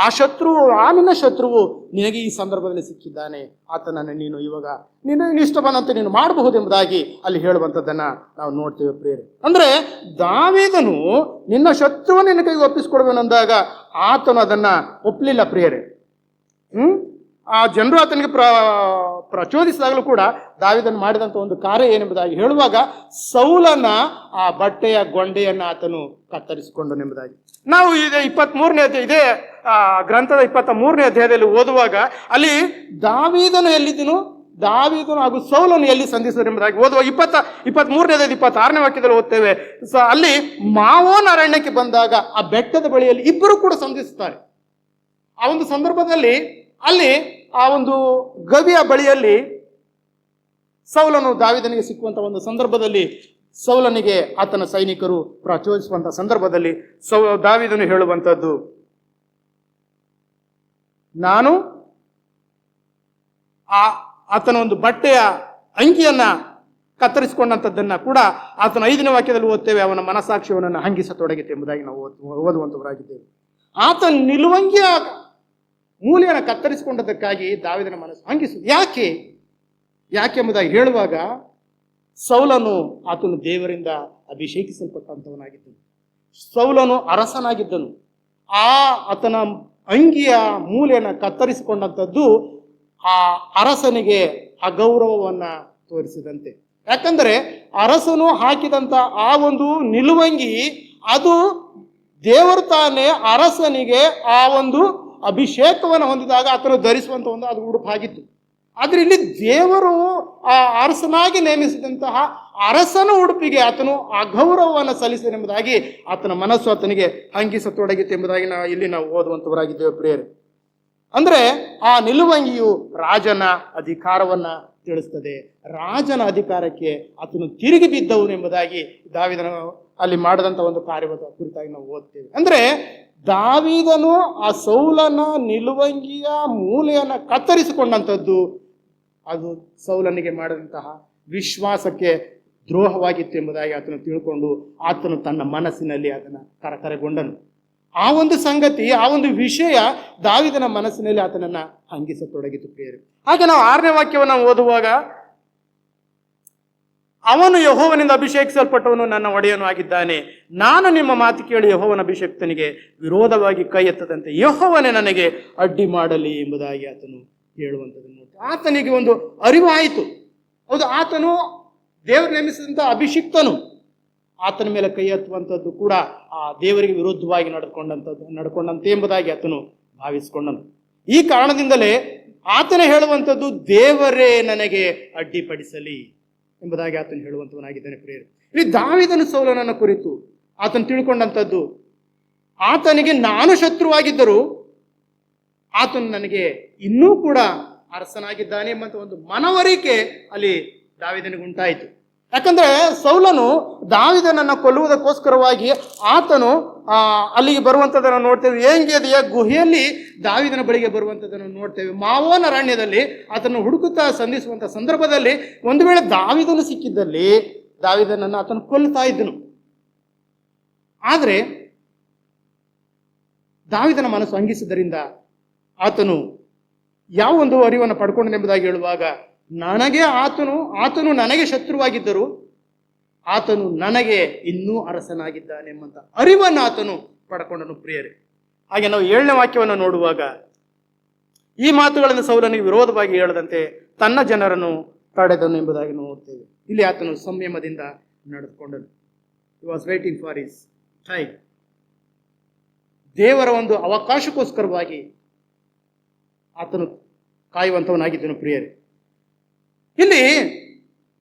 ಆ ಶತ್ರುವು, ನಿನ್ನ ಶತ್ರುವು ನಿನಗೆ ಈ ಸಂದರ್ಭದಲ್ಲಿ ಸಿಕ್ಕಿದ್ದಾನೆ, ಆತನನ್ನು ನೀನು ಇವಾಗ ನಿನ್ನ ಇಷ್ಟ ಬಂದಂತೆ ನೀನು ಮಾಡಬಹುದು ಎಂಬುದಾಗಿ ಅಲ್ಲಿ ಹೇಳುವಂಥದ್ದನ್ನ ನಾವು ನೋಡ್ತೇವೆ ಪ್ರಿಯರೇ. ಅಂದ್ರೆ ದಾವೀದನು ನಿನ್ನ ಶತ್ರುವನ್ನು ನಿನ್ನ ಕೈಗೆ ಒಪ್ಪಿಸಿಕೊಡುವೆನು ಅಂದಾಗ ಆತನು ಅದನ್ನ ಒಪ್ಪಲಿಲ್ಲ ಪ್ರಿಯರೇ. ಆ ಜನರು ಆತನಿಗೆ ಪ್ರಚೋದಿಸಿದಾಗಲೂ ಕೂಡ ದಾವೀದನು ಮಾಡಿದಂಥ ಒಂದು ಕಾರ್ಯ ಏನೆಂಬುದಾಗಿ ಹೇಳುವಾಗ ಸೌಲನ ಆ ಬಟ್ಟೆಯ ಗೊಂಡೆಯನ್ನು ಆತನು ಕತ್ತರಿಸಿಕೊಂಡನೆಂಬುದಾಗಿ ನಾವು ಇದೇ 23ನೇ ಅಧ್ಯಾಯ, ಇದೇ ಗ್ರಂಥದ 23ನೇ ಅಧ್ಯಾಯದಲ್ಲಿ ಓದುವಾಗ ಅಲ್ಲಿ ದಾವೀದನು ಎಲ್ಲಿದ್ದನು, ದಾವೀದನು ಹಾಗೂ ಸೌಲನು ಎಲ್ಲಿ ಸಂಧಿಸಿದರು ಎಂಬುದಾಗಿ ಓದುವಾಗ 23ನೇ ಅಧ್ಯಾಯ 26ನೇ ವಾಕ್ಯದಲ್ಲಿ ಓದ್ತೇವೆ. ಅಲ್ಲಿ ಮಾವೋನ್ ಅರಣ್ಯಕ್ಕೆ ಬಂದಾಗ ಆ ಬೆಟ್ಟದ ಬಳಿಯಲ್ಲಿ ಇಬ್ಬರು ಕೂಡ ಸಂಧಿಸುತ್ತಾರೆ. ಆ ಒಂದು ಸಂದರ್ಭದಲ್ಲಿ ಅಲ್ಲಿ ಆ ಒಂದು ಗವಿಯ ಬಳಿಯಲ್ಲಿ ಸೌಲನು ದಾವೀದನಿಗೆ ಸಿಕ್ಕುವಂತ ಒಂದು ಸಂದರ್ಭದಲ್ಲಿ ಸೌಲನಿಗೆ ಆತನ ಸೈನಿಕರು ಪ್ರಚೋದಿಸುವಂತಹ ಸಂದರ್ಭದಲ್ಲಿ ದಾವೀದನು ಹೇಳುವಂಥದ್ದು, ನಾನು ಆತನ ಒಂದು ಬಟ್ಟೆಯ ಅಂಗಿಯನ್ನ ಕತ್ತರಿಸಿಕೊಂಡಂಥದ್ದನ್ನ ಕೂಡ ಆತನ 5ನೇ ವಾಕ್ಯದಲ್ಲಿ ಓದ್ತೇವೆ, ಅವನ ಮನಸ್ಸಾಕ್ಷಿಯವನನ್ನು ಹಂಗಿಸತೊಡಗಿತು ಎಂಬುದಾಗಿ ನಾವು ಓದುವಂತವರಾಗಿದ್ದೇವೆ. ಆತನ ನಿಲುವಂಗಿಯ ಮೂಲೆಯನ್ನು ಕತ್ತರಿಸಿಕೊಂಡದಕ್ಕಾಗಿ ದಾವೀದನ ಮನಸ್ಸು ಹಂಗಿಸು. ಯಾಕೆ ಎಂಬುದಾಗಿ ಹೇಳುವಾಗ ಸೌಲನು ಆತನು ದೇವರಿಂದ ಅಭಿಷೇಕಿಸಲ್ಪಟ್ಟಂಥವನಾಗಿದ್ದನು, ಸೌಲನು ಅರಸನಾಗಿದ್ದನು. ಆತನ ಅಂಗಿಯ ಮೂಲೆಯನ್ನು ಕತ್ತರಿಸಿಕೊಂಡಂಥದ್ದು ಆ ಅರಸನಿಗೆ ಅಗೌರವವನ್ನ ತೋರಿಸಿದಂತೆ. ಯಾಕಂದರೆ ಅರಸನು ಹಾಕಿದಂಥ ಆ ಒಂದು ನಿಲುವಂಗಿ ಅದು ದೇವರು ತಾನೇ ಅರಸನಿಗೆ ಆ ಒಂದು ಅಭಿಷೇಕವನ್ನು ಹೊಂದಿದಾಗ ಆತನು ಧರಿಸುವಂತ ಒಂದು ಅದು ಉಡುಪು ಆಗಿತ್ತು. ಆದ್ರೆ ಇಲ್ಲಿ ದೇವರು ಆ ಅರಸನಾಗಿ ನೇಮಿಸಿದಂತಹ ಅರಸನ ಉಡುಪಿಗೆ ಆತನು ಅಗೌರವವನ್ನು ಸಲ್ಲಿಸಿದೆಂಬುದಾಗಿ ಆತನ ಮನಸ್ಸು ಆತನಿಗೆ ಹಂಗಿಸತೊಡಗಿತ್ತು ಎಂಬುದಾಗಿ ಇಲ್ಲಿ ನಾವು ಓದುವಂತವರಾಗಿದ್ದೇವೆ ಪ್ರಿಯರೇ. ಅಂದ್ರೆ ಆ ನಿಲುವಂಗಿಯು ರಾಜನ ಅಧಿಕಾರವನ್ನ ತಿಳಿಸ್ತದೆ, ರಾಜನ ಅಧಿಕಾರಕ್ಕೆ ಆತನು ತಿರುಗಿ ಬಿದ್ದವನು ಎಂಬುದಾಗಿ ದಾವೀದನು ಅಲ್ಲಿ ಮಾಡಿದಂಥ ಒಂದು ಕಾರ್ಯದ ಕುರಿತಾಗಿ ನಾವು ಓದ್ತೇವೆ. ಅಂದ್ರೆ ದಾವೀದನು ಆ ಸೌಲನ ನಿಲುವಂಗಿಯ ಮೂಲೆಯನ್ನು ಕತ್ತರಿಸಿಕೊಂಡಂಥದ್ದು ಅದು ಸೌಲನಿಗೆ ಮಾಡಿದಂತಹ ವಿಶ್ವಾಸಕ್ಕೆ ದ್ರೋಹವಾಗಿತ್ತು ಎಂಬುದಾಗಿ ಆತನು ತಿಳ್ಕೊಂಡು ಆತನು ತನ್ನ ಮನಸ್ಸಿನಲ್ಲಿ ಅದನ್ನು ಕರಕರೆಗೊಂಡನು. ಆ ಒಂದು ಸಂಗತಿ, ಆ ಒಂದು ವಿಷಯ ದಾವೀದನ ಮನಸ್ಸಿನಲ್ಲಿ ಆತನನ್ನ ಹಂಗಿಸತೊಡಗಿತು ಪ್ರಿಯರೇ. ಹಾಗೆ ನಾವು 6ನೇ ವಾಕ್ಯವನ್ನು ಓದುವಾಗ, ಅವನು ಯೆಹೋವನಿಂದ ಅಭಿಷೇಕಿಸಲ್ಪಟ್ಟವನು, ನನ್ನ ಒಡೆಯನು ಆಗಿದ್ದಾನೆ. ನಾನು ನಿಮ್ಮ ಮಾತು ಕೇಳಿ ಯೆಹೋವನ ಅಭಿಷೇಕ್ತನಿಗೆ ವಿರೋಧವಾಗಿ ಕೈ ಎತ್ತದಂತೆ ಯೆಹೋವನೇ ನನಗೆ ಅಡ್ಡಿ ಮಾಡಲಿ ಎಂಬುದಾಗಿ ಆತನು ಹೇಳುವಂಥದ್ದನ್ನು ಆತನಿಗೆ ಒಂದು ಅರಿವಾಯಿತು. ಹೌದು, ಆತನು ದೇವರು ನೇಮಿಸಿದಂಥ ಅಭಿಷಿಕ್ತನು, ಆತನ ಮೇಲೆ ಕೈ ಎತ್ತುವಂಥದ್ದು ಕೂಡ ಆ ದೇವರಿಗೆ ವಿರುದ್ಧವಾಗಿ ನಡ್ಕೊಂಡಂತೆ ಎಂಬುದಾಗಿ ಆತನು ಭಾವಿಸಿಕೊಂಡನು. ಈ ಕಾರಣದಿಂದಲೇ ಆತನೇ ಹೇಳುವಂಥದ್ದು, ದೇವರೇ ನನಗೆ ಅಡ್ಡಿಪಡಿಸಲಿ ಎಂಬುದಾಗಿ ಆತನು ಹೇಳುವಂತವನಾಗಿದ್ದಾನೆ ಪ್ರಿಯರೇ. ಇಲ್ಲಿ ದಾವೀದನು ಸೌಲನನ್ನ ಕುರಿತು ಆತನು ತಿಳ್ಕೊಂಡಂಥದ್ದು, ಆತನಿಗೆ ನಾನು ಶತ್ರುವಾಗಿದ್ದರು ಆತನು ನನಗೆ ಇನ್ನೂ ಕೂಡ ಅರಸನಾಗಿದ್ದಾನೆ ಎಂಬಂತ ಒಂದು ಮನವರಿಕೆ ಅಲ್ಲಿ ದಾವೀದನಿಗೆ ಉಂಟಾಯಿತು. ಯಾಕಂದ್ರೆ ಸೌಲನು ದಾವೀದನನ್ನ ಕೊಲ್ಲುವುದಕ್ಕೋಸ್ಕರವಾಗಿ ಆತನು ಅಲ್ಲಿಗೆ ಬರುವಂಥದ್ದನ್ನು ನೋಡ್ತೇವೆ. ಏಂಗೆದಿಯ ಗುಹೆಯಲ್ಲಿ ದಾವೀದನ ಬಳಿಗೆ ಬರುವಂಥದ್ದನ್ನು ನೋಡ್ತೇವೆ. ಮಾವೋನ ಅರಣ್ಯದಲ್ಲಿ ಆತನು ಹುಡುಕುತ್ತಾ ಸಂಧಿಸುವಂಥ ಸಂದರ್ಭದಲ್ಲಿ ಒಂದು ವೇಳೆ ದಾವೀದನು ಸಿಕ್ಕಿದ್ದಲ್ಲಿ ದಾವೀದನನ್ನು ಆತನು ಕೊಲ್ಲುತ್ತಾ ಇದ್ದನು. ಆದರೆ ದಾವೀದನ ಮನಸ್ಸು ಅಂಗಿಸಿದ್ದರಿಂದ ಆತನು ಯಾವ ಒಂದು ಅರಿವನ್ನು ಪಡ್ಕೊಂಡನೆಂಬುದಾಗಿ ಹೇಳುವಾಗ, ನನಗೆ ಆತನು ನನಗೆ ಶತ್ರುವಾಗಿದ್ದರು, ಆತನು ನನಗೆ ಇನ್ನೂ ಅರಸನಾಗಿದ್ದಾನೆ ಎಂಬಂತ ಅರಿವನ್ನು ಆತನು ಪಡ್ಕೊಂಡನು ಪ್ರಿಯರೇ. ಹಾಗೆ ನಾವು 7ನೇ ವಾಕ್ಯವನ್ನು ನೋಡುವಾಗ, ಈ ಮಾತುಗಳನ್ನು ಸೌಲನಿಗೆ ವಿರೋಧವಾಗಿ ಹೇಳದಂತೆ ತನ್ನ ಜನರನ್ನು ತಡೆದನು ಎಂಬುದಾಗಿ ನೋಡ್ತೇವೆ. ಇಲ್ಲಿ ಆತನು ಸಂಯಮದಿಂದ ನಡೆದುಕೊಂಡನು. He was waiting for his time. ದೇವರ ಒಂದು ಅವಕಾಶಕ್ಕೋಸ್ಕರವಾಗಿ ಆತನು ಕಾಯುವಂಥವನಾಗಿದ್ದನು ಪ್ರಿಯರೇ. ಇಲ್ಲಿ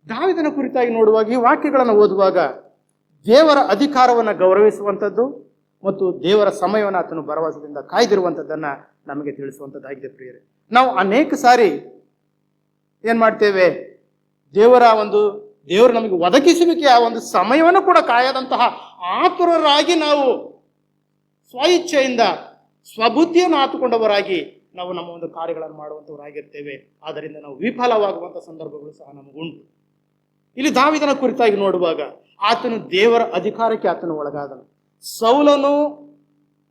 ದಾವೀದನ ಕುರಿತಾಗಿ ನೋಡುವಾಗ, ಈ ವಾಕ್ಯಗಳನ್ನು ಓದುವಾಗ ದೇವರ ಅಧಿಕಾರವನ್ನು ಗೌರವಿಸುವಂಥದ್ದು ಮತ್ತು ದೇವರ ಸಮಯವನ್ನು ಆತನು ಭರವಸೆಯಿಂದ ಕಾಯ್ದಿರುವಂಥದ್ದನ್ನು ನಮಗೆ ತಿಳಿಸುವಂಥದ್ದಾಗಿದೆ ಪ್ರಿಯರೇ. ನಾವು ಅನೇಕ ಸಾರಿ ಏನು ಮಾಡ್ತೇವೆ, ದೇವರು ನಮಗೆ ಒದಗಿಸುವಿಕೆ ಆ ಒಂದು ಸಮಯವನ್ನು ಕೂಡ ಕಾಯದಂತಹ ಆತುರರಾಗಿ ನಾವು ಸ್ವಇಚ್ಛೆಯಿಂದ ಸ್ವಬುದ್ಧಿಯನ್ನು ಆತುಕೊಂಡವರಾಗಿ ನಾವು ನಮ್ಮ ಒಂದು ಕಾರ್ಯಗಳನ್ನು ಮಾಡುವಂಥವರಾಗಿರ್ತೇವೆ. ಆದ್ದರಿಂದ ನಾವು ವಿಫಲವಾಗುವಂಥ ಸಂದರ್ಭಗಳು ಸಹ ನಮಗುಂಟು. ಇಲ್ಲಿ ದಾವೀದನ ಕುರಿತಾಗಿ ನೋಡುವಾಗ ಆತನು ದೇವರ ಅಧಿಕಾರಕ್ಕೆ ಆತನು ಒಳಗಾದನು. ಸೌಲನು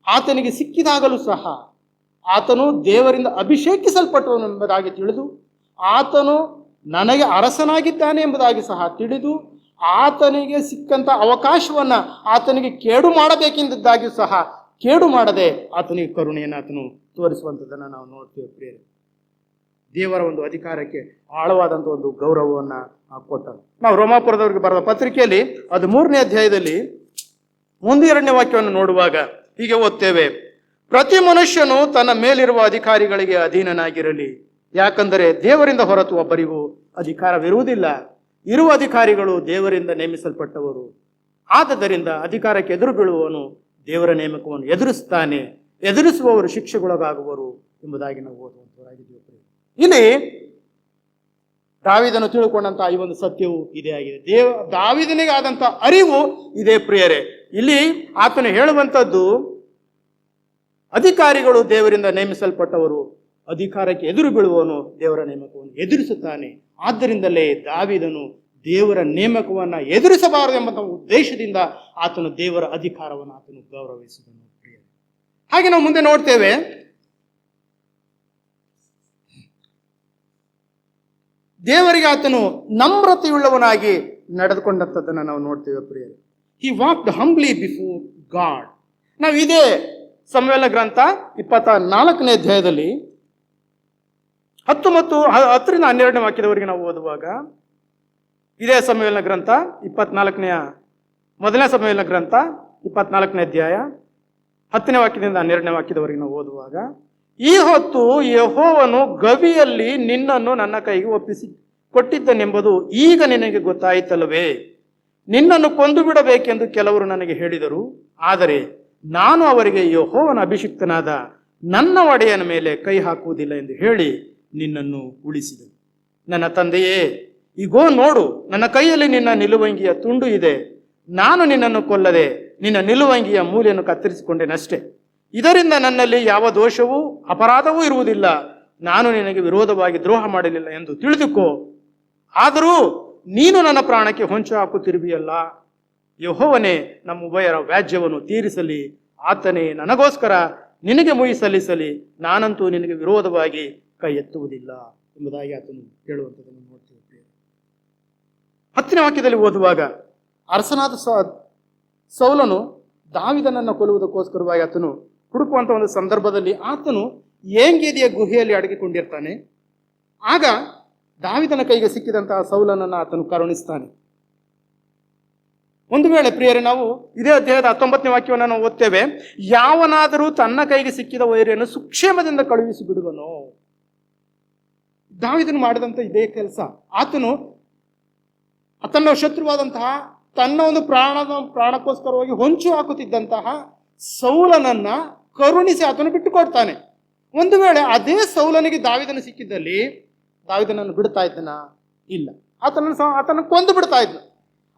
ಆತನಿಗೆ ಸಿಕ್ಕಿದಾಗಲೂ ಸಹ ಆತನು ದೇವರಿಂದ ಅಭಿಷೇಕಿಸಲ್ಪಟ್ಟವನು ಎಂಬುದಾಗಿ ತಿಳಿದು, ಆತನು ನನಗೆ ಅರಸನಾಗಿದ್ದಾನೆ ಎಂಬುದಾಗಿ ಸಹ ತಿಳಿದು, ಆತನಿಗೆ ಸಿಕ್ಕಂಥ ಅವಕಾಶವನ್ನು ಆತನಿಗೆ ಕೇಡು ಮಾಡಬೇಕೆಂದಿದ್ದಾಗಿಯೂ ಸಹ ಕೇಡು ಮಾಡದೆ ಆತನಿಗೆ ಕರುಣೆಯನ್ನು ಆತನು ತೋರಿಸುವಂಥದ್ದನ್ನು ನಾವು ನೋಡ್ತೇವೆ ಪ್ರಿಯರೇ. ದೇವರ ಒಂದು ಅಧಿಕಾರಕ್ಕೆ ಆಳವಾದಂಥ ಒಂದು ಗೌರವವನ್ನು ಕೊಟ್ಟನು. ನಾವು ರೋಮಾಪುರದವರಿಗೆ ಬರೆದ ಪತ್ರಿಕೆಯಲ್ಲಿ 13ನೇ ಅಧ್ಯಾಯದಲ್ಲಿ 1-2ನೇ ವಾಕ್ಯವನ್ನು ನೋಡುವಾಗ ಹೀಗೆ ಓದ್ತೇವೆ, ಪ್ರತಿ ಮನುಷ್ಯನು ತನ್ನ ಮೇಲಿರುವ ಅಧಿಕಾರಿಗಳಿಗೆ ಅಧೀನನಾಗಿರಲಿ, ಯಾಕಂದರೆ ದೇವರಿಂದ ಹೊರತು ಒಬ್ಬರಿಗೂ ಅಧಿಕಾರವಿರುವುದಿಲ್ಲ. ಇರುವ ಅಧಿಕಾರಿಗಳು ದೇವರಿಂದ ನೇಮಿಸಲ್ಪಟ್ಟವರು. ಆದ್ದರಿಂದ ಅಧಿಕಾರಕ್ಕೆ ಎದುರು ಬೀಳುವವನು ದೇವರ ನೇಮಕವನ್ನು ಎದುರಿಸ್ತಾನೆ, ಎದುರಿಸುವವರು ಶಿಕ್ಷೆಗೊಳಗಾಗುವರು ಎಂಬುದಾಗಿ ನಾವು ಓದುವಂತವರಾಗಿದ್ದೇವೆ. ಇಲ್ಲಿ ದಾವೀದನು ತಿಳ್ಕೊಂಡಂತಹ ಈ ಒಂದು ಸತ್ಯವು ಇದೇ ಆಗಿದೆ. ದಾವೀದನಿಗೆ ಆದಂತಹ ಅರಿವು ಇದೇ ಪ್ರಿಯರೇ. ಇಲ್ಲಿ ಆತನು ಹೇಳುವಂಥದ್ದು, ಅಧಿಕಾರಿಗಳು ದೇವರಿಂದ ನೇಮಿಸಲ್ಪಟ್ಟವರು, ಅಧಿಕಾರಕ್ಕೆ ಎದುರು ಬೀಳುವವನು ದೇವರ ನೇಮಕವನ್ನು ಎದುರಿಸುತ್ತಾನೆ. ಆದ್ದರಿಂದಲೇ ದಾವೀದನು ದೇವರ ನೇಮಕವನ್ನು ಎದುರಿಸಬಾರದು ಎಂಬ ಉದ್ದೇಶದಿಂದ ಆತನು ದೇವರ ಅಧಿಕಾರವನ್ನು ಆತನು ಗೌರವಿಸಿದನು. ಹಾಗೆ ನಾವು ಮುಂದೆ ನೋಡ್ತೇವೆ, ದೇವರಿಗೆ ಆತನು ನಮ್ರತೆಯುಳ್ಳವನಾಗಿ ನಡೆದುಕೊಂಡಂಥದ್ದನ್ನು ನಾವು ನೋಡ್ತೇವೆ ಪ್ರಿಯರೇ. ಹಿ ವಾಕ್ಡ್ ಹಂಬ್ಲಿ ಬಿಫೋರ್ ಗಾಡ್. ನಾವು ಇದೇ ಸಮುವೇಲನ ಗ್ರಂಥ 24ನೇ ಅಧ್ಯಾಯದಲ್ಲಿ 10 ಮತ್ತು 10ರಿಂದ 12ನೇ ವಾಕ್ಯದವರೆಗೆ ನಾವು ಓದುವಾಗ, ಇದೇ ಸಮುವೇಲನ ಗ್ರಂಥ 1ನೇ ಸಮುವೇಲನ ಗ್ರಂಥ 24ನೇ ಅಧ್ಯಾಯ 10ನೇ ವಾಕ್ಯದಿಂದ 12ನೇ ವಾಕ್ಯದವರೆಗೆ ನಾವು ಓದುವಾಗ, ಈ ಹೊತ್ತು ಯೆಹೋವನು ಗವಿಯಲ್ಲಿ ನಿನ್ನನ್ನು ನನ್ನ ಕೈಗೆ ಒಪ್ಪಿಸಿ ಕೊಟ್ಟಿದ್ದನೆಂಬುದು ಈಗ ನಿನಗೆ ಗೊತ್ತಾಯಿತಲ್ಲವೇ? ನಿನ್ನನ್ನು ಕೊಂದು ಬಿಡಬೇಕೆಂದು ಕೆಲವರು ನನಗೆ ಹೇಳಿದರು, ಆದರೆ ನಾನು ಅವರಿಗೆ ಯೆಹೋವನ ಅಭಿಷಿಕ್ತನಾದ ನನ್ನ ಒಡೆಯನ ಮೇಲೆ ಕೈ ಹಾಕುವುದಿಲ್ಲ ಎಂದು ಹೇಳಿ ನಿನ್ನನ್ನು ಉಳಿಸಿದನು. ನನ್ನ ತಂದೆಯೇ, ಈಗೋ ನೋಡು, ನನ್ನ ಕೈಯಲ್ಲಿ ನಿನ್ನ ನಿಲುವಂಗಿಯ ತುಂಡು ಇದೆ. ನಾನು ನಿನ್ನನ್ನು ಕೊಲ್ಲದೆ ನಿನ್ನ ನಿಲುವಂಗಿಯ ಮೂಲೆಯನ್ನು ಕತ್ತರಿಸಿಕೊಂಡೇನಷ್ಟೇ. ಇದರಿಂದ ನನ್ನಲ್ಲಿ ಯಾವ ದೋಷವೂ ಅಪರಾಧವೂ ಇರುವುದಿಲ್ಲ. ನಾನು ನಿನಗೆ ವಿರೋಧವಾಗಿ ದ್ರೋಹ ಮಾಡಲಿಲ್ಲ ಎಂದು ತಿಳಿದುಕೋ. ಆದರೂ ನೀನು ನನ್ನ ಪ್ರಾಣಕ್ಕೆ ಹೊಂಚು ಹಾಕುತ್ತಿರುವಿಯಲ್ಲ. ಯೆಹೋವನೇ ನಮ್ಮ ಉಭಯರ ವ್ಯಾಜ್ಯವನ್ನು ತೀರಿಸಲಿ. ಆತನೇ ನನಗೋಸ್ಕರ ನಿನಗೆ ಮುಯಿ ಸಲ್ಲಿಸಲಿ. ನಾನಂತೂ ನಿನಗೆ ವಿರೋಧವಾಗಿ ಕೈ ಎತ್ತುವುದಿಲ್ಲ ಎಂಬುದಾಗಿ ಆತನು ಹೇಳುವಂಥದ್ದನ್ನು ನೋಡ್ತೀವಿ. 10ನೇ ವಾಕ್ಯದಲ್ಲಿ ಓದುವಾಗ, ಅರಸನಾದ ಸೌಲನು ದಾವೀದನನ್ನು ಕೊಲ್ಲುವುದಕ್ಕೋಸ್ಕರವಾಗಿ ಆತನು ಹುಡುಕುವಂಥ ಒಂದು ಸಂದರ್ಭದಲ್ಲಿ ಆತನು ಏಂಗೇದಿಯ ಗುಹೆಯಲ್ಲಿ ಅಡಗಿಕೊಂಡಿರ್ತಾನೆ. ಆಗ ದಾವೀದನ ಕೈಗೆ ಸಿಕ್ಕಿದಂತಹ ಸೌಲನನ್ನು ಆತನು ಕರುಣಿಸ್ತಾನೆ. ಒಂದು ವೇಳೆ ಪ್ರಿಯರೇ, ನಾವು ಇದೇ ಅಧ್ಯಾಯದ 19ನೇ ವಾಕ್ಯವನ್ನು ನಾವು ಓದ್ತೇವೆ, ಯಾವನಾದರೂ ತನ್ನ ಕೈಗೆ ಸಿಕ್ಕಿದ ವೈರಿಯನ್ನು ಸುಕ್ಷೇಮದಿಂದ ಕಳುಹಿಸಿ ಬಿಡುವನು. ದಾವೀದನು ಮಾಡಿದಂಥ ಇದೇ ಕೆಲಸ. ಆತನು ತನ್ನ ಶತ್ರುವಾದಂತಹ, ತನ್ನ ಒಂದು ಪ್ರಾಣಕ್ಕೋಸ್ಕರವಾಗಿ ಹೊಂಚು ಹಾಕುತ್ತಿದ್ದಂತಹ ಸೌಲನನ್ನ ಕರುಣಿಸಿ ಆತನು ಬಿಟ್ಟುಕೊಡ್ತಾನೆ. ಒಂದು ವೇಳೆ ಅದೇ ಸೌಲನಿಗೆ ದಾವೀದನು ಸಿಕ್ಕಿದ್ದಲ್ಲಿ ದಾವೀದನನ್ನು ಬಿಡ್ತಾ ಇದ್ದನ? ಇಲ್ಲ, ಆತನನ್ನು ಕೊಂದು ಬಿಡ್ತಾ ಇದ್ದ.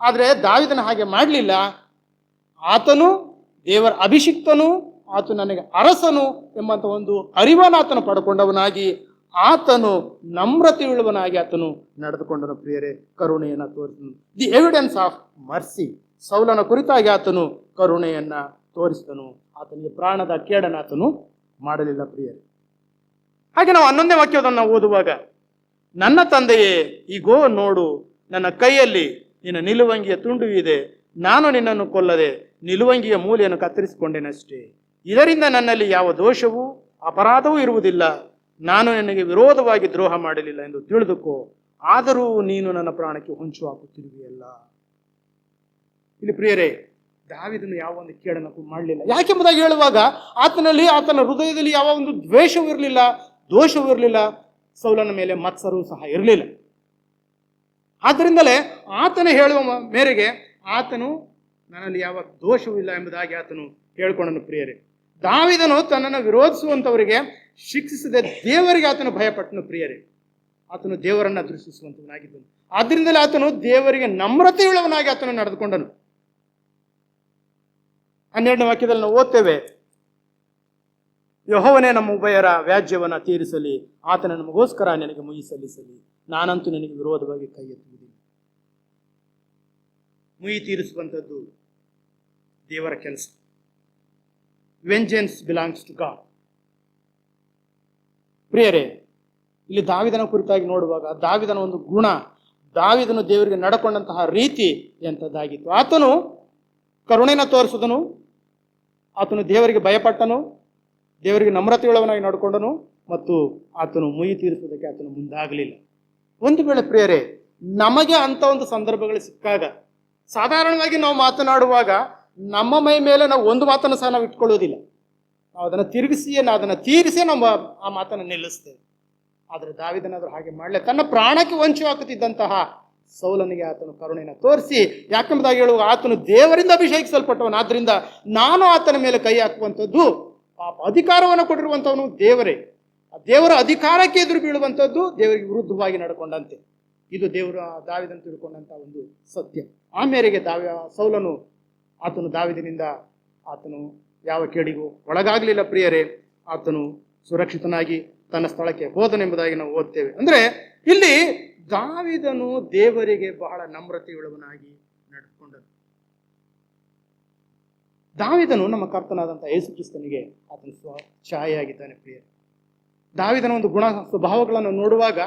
ಆದರೆ ದಾವೀದನ ಹಾಗೆ ಮಾಡಲಿಲ್ಲ. ಆತನು ದೇವರ ಅಭಿಷಿಕ್ತನು, ಆತ ನನಗೆ ಅರಸನು ಎಂಬಂತ ಒಂದು ಅರಿವನ್ನು ಆತನು ಪಡ್ಕೊಂಡವನಾಗಿ, ಆತನು ನಮ್ರತೆಯುಳ್ಳವನಾಗಿ ಆತನು ನಡೆದುಕೊಂಡನು. ಪ್ರಿಯರೇ, ಕರುಣೆಯನ್ನು ತೋರಿಸಿದನು. The evidence of mercy. ಸೌಲನ ಕುರಿತಾಗಿ ಆತನು ಕರುಣೆಯನ್ನ ತೋರಿಸಿದನು. ಆತನಿಗೆ ಪ್ರಾಣದ ಕೇಡನ್ನು ಆತನು ಮಾಡಲಿಲ್ಲ. ಪ್ರಿಯರೇ, ಹಾಗೆ ನಾವು 11ನೇ ವಾಕ್ಯವನ್ನು ಓದುವಾಗ, ನನ್ನ ತಂದೆಯೇ, ಈಗೋ ನೋಡು, ನನ್ನ ಕೈಯಲ್ಲಿ ನಿನ್ನ ನಿಲುವಂಗಿಯ ತುಂಡು ಇದೆ. ನಾನು ನಿನ್ನನ್ನು ಕೊಲ್ಲದೆ ನಿಲುವಂಗಿಯ ಮೂಲೆಯನ್ನು ಕತ್ತರಿಸಿಕೊಂಡೇನಷ್ಟೇ. ಇದರಿಂದ ನನ್ನಲ್ಲಿ ಯಾವ ದೋಷವೂ ಅಪರಾಧವೂ ಇರುವುದಿಲ್ಲ. ನಾನು ನಿನಗೆ ವಿರೋಧವಾಗಿ ದ್ರೋಹ ಮಾಡಲಿಲ್ಲ ಎಂದು ತಿಳಿದುಕೋ. ಆದರೂ ನೀನು ನನ್ನ ಪ್ರಾಣಕ್ಕೆ ಹೊಂಚು ಹಾಕುತ್ತಿರುವೆಯಲ್ಲ. ಇಲ್ಲಿ ಪ್ರಿಯರೇ, ದಾವೀದನು ಯಾವ ಒಂದು ಕೇಡನ್ನು ಮಾಡಲಿಲ್ಲ. ಯಾಕೆಂಬುದಾಗಿ ಹೇಳುವಾಗ, ಆತನ ಹೃದಯದಲ್ಲಿ ಯಾವ ಒಂದು ದ್ವೇಷವೂ ಇರಲಿಲ್ಲ, ದೋಷವೂ ಇರಲಿಲ್ಲ, ಸೌಲನ ಮೇಲೆ ಮತ್ಸರವೂ ಸಹ ಇರಲಿಲ್ಲ. ಆದ್ದರಿಂದಲೇ ಆತನ ಹೇಳುವ ಮೇರೆಗೆ ಆತನು ನನ್ನಲ್ಲಿ ಯಾವ ದೋಷವೂ ಇಲ್ಲ ಎಂಬುದಾಗಿ ಆತನು ಹೇಳ್ಕೊಂಡನು. ಪ್ರಿಯರೇ, ದಾವೀದನು ತನ್ನನ್ನು ವಿರೋಧಿಸುವಂಥವರಿಗೆ ಶಿಕ್ಷಿಸದೆ ದೇವರಿಗೆ ಆತನು ಭಯಪಟ್ಟನು. ಪ್ರಿಯರೇ, ಆತನು ದೇವರನ್ನ ದೃಷ್ಟಿಸುವಂತವನಾಗಿದ್ದನು. ಆದ್ದರಿಂದಲೇ ಆತನು ದೇವರಿಗೆ ನಮ್ರತೆಯುಳ್ಳವನಾಗಿ ಆತನು ನಡೆದುಕೊಂಡನು. 12ನೇ ವಾಕ್ಯದಲ್ಲಿ ನಾವು ಓದ್ತೇವೆ, ಯೆಹೋವನೇ ನಮ್ಮ ಉಭಯರ ವ್ಯಾಜ್ಯವನ್ನ ತೀರಿಸಲಿ, ಆತನ ನಮಗೋಸ್ಕರ ನಿನಗೆ ಮುಯಿ ಸಲ್ಲಿಸಲಿ. ನಾನಂತೂ ನಿನಗೆ ವಿರೋಧವಾಗಿ ಕೈ ಎತ್ತುವುದಿಲ್ಲ. ಮುಯಿ ತೀರಿಸುವಂಥದ್ದು ದೇವರ ಕೆಲಸ. Vengeance belongs to God. ಪ್ರಿಯರೇ, ಇಲ್ಲಿ ದಾವೀದನ ಕುರಿತಾಗಿ ನೋಡುವಾಗ ದಾವೀದನ ಒಂದು ಗುಣ, ದಾವೀದನು ದೇವರಿಗೆ ನಡ್ಕೊಂಡಂತಹ ರೀತಿ ಎಂಥದ್ದಾಗಿತ್ತು. ಆತನು ಕರುಣೆನ ತೋರಿಸಿದನು, ಆತನು ದೇವರಿಗೆ ಭಯಪಟ್ಟನು, ದೇವರಿಗೆ ನಮ್ರತೆಯುಳ್ಳವನಾಗಿ ನಡ್ಕೊಂಡನು, ಮತ್ತು ಆತನು ಮುಯಿ ತೀರಿಸುವುದಕ್ಕೆ ಆತನು ಮುಂದಾಗಲಿಲ್ಲ. ಒಂದು ವೇಳೆ ಪ್ರಿಯರೇ, ನಮಗೆ ಅಂತ ಒಂದು ಸಂದರ್ಭಗಳು ಸಿಕ್ಕಾಗ, ಸಾಧಾರಣವಾಗಿ ನಾವು ಮಾತನಾಡುವಾಗ ನಮ್ಮ ಮೈ ಮೇಲೆ ನಾವು ಒಂದು ಮಾತನ್ನು ಸಹ ನಾವು ಇಟ್ಕೊಳ್ಳೋದಿಲ್ಲ. ನಾವು ಅದನ್ನು ಅದನ್ನು ತೀರಿಸಿ ನಾವು ಆ ಮಾತನ್ನು ನಿಲ್ಲಿಸ್ತೇವೆ. ಆದರೆ ದಾವೀದನಾದರೂ ಹಾಗೆ ಮಾಡಲೇ, ತನ್ನ ಪ್ರಾಣಕ್ಕೆ ವಂಚು ಹಾಕುತ್ತಿದ್ದಂತಹ ಸೌಲನಿಗೆ ಆತನು ಕರುಣೆಯನ್ನು ತೋರಿಸಿ, ಯಾಕೆಂಬುದಾಗಿ ಹೇಳುವಾಗ ಆತನು ದೇವರಿಂದ ಅಭಿಷೇಕಿಸಲ್ಪಟ್ಟವನು. ಆದ್ರಿಂದ ನಾನು ಆತನ ಮೇಲೆ ಕೈ ಹಾಕುವಂಥದ್ದು, ಪಾಪ ಅಧಿಕಾರವನ್ನು ಕೊಟ್ಟಿರುವಂಥವನು ದೇವರೇ. ಆ ದೇವರ ಅಧಿಕಾರಕ್ಕೆ ಎದುರು ಬೀಳುವಂಥದ್ದು ದೇವರಿಗೆ ವಿರುದ್ಧವಾಗಿ ನಡ್ಕೊಂಡಂತೆ. ಇದು ದೇವರ ದಾವೀದನು ತಿಳ್ಕೊಂಡಂತ ಒಂದು ಸತ್ಯ. ಆ ಮೇರೆಗೆ ಸೌಲನು ಆತನು ದಾವೀದನಿಂದ ಆತನು ಯಾವ ಕೇಡಿಗೂ ಒಳಗಾಗಲಿಲ್ಲ. ಪ್ರಿಯರೇ, ಆತನು ಸುರಕ್ಷಿತನಾಗಿ ತನ್ನ ಸ್ಥಳಕ್ಕೆ ಹೋದನೆಂಬುದಾಗಿ ನಾವು ಓದ್ತೇವೆ. ಅಂದ್ರೆ ಇಲ್ಲಿ ದಾವೀದನು ದೇವರಿಗೆ ಬಹಳ ನಮ್ರತೆಯುಳ್ಳವನಾಗಿ ನಡೆದುಕೊಂಡನು. ದಾವೀದನು ನಮ್ಮ ಕರ್ತನಾದಂತಹ ಯೇಸು ಕ್ರಿಸ್ತನಿಗೆ ಆತನ ಛಾಯೆಯಾಗಿದ್ದಾನೆ. ಪ್ರಿಯ, ದಾವೀದನ ಒಂದು ಗುಣ ಸ್ವಭಾವಗಳನ್ನು ನೋಡುವಾಗ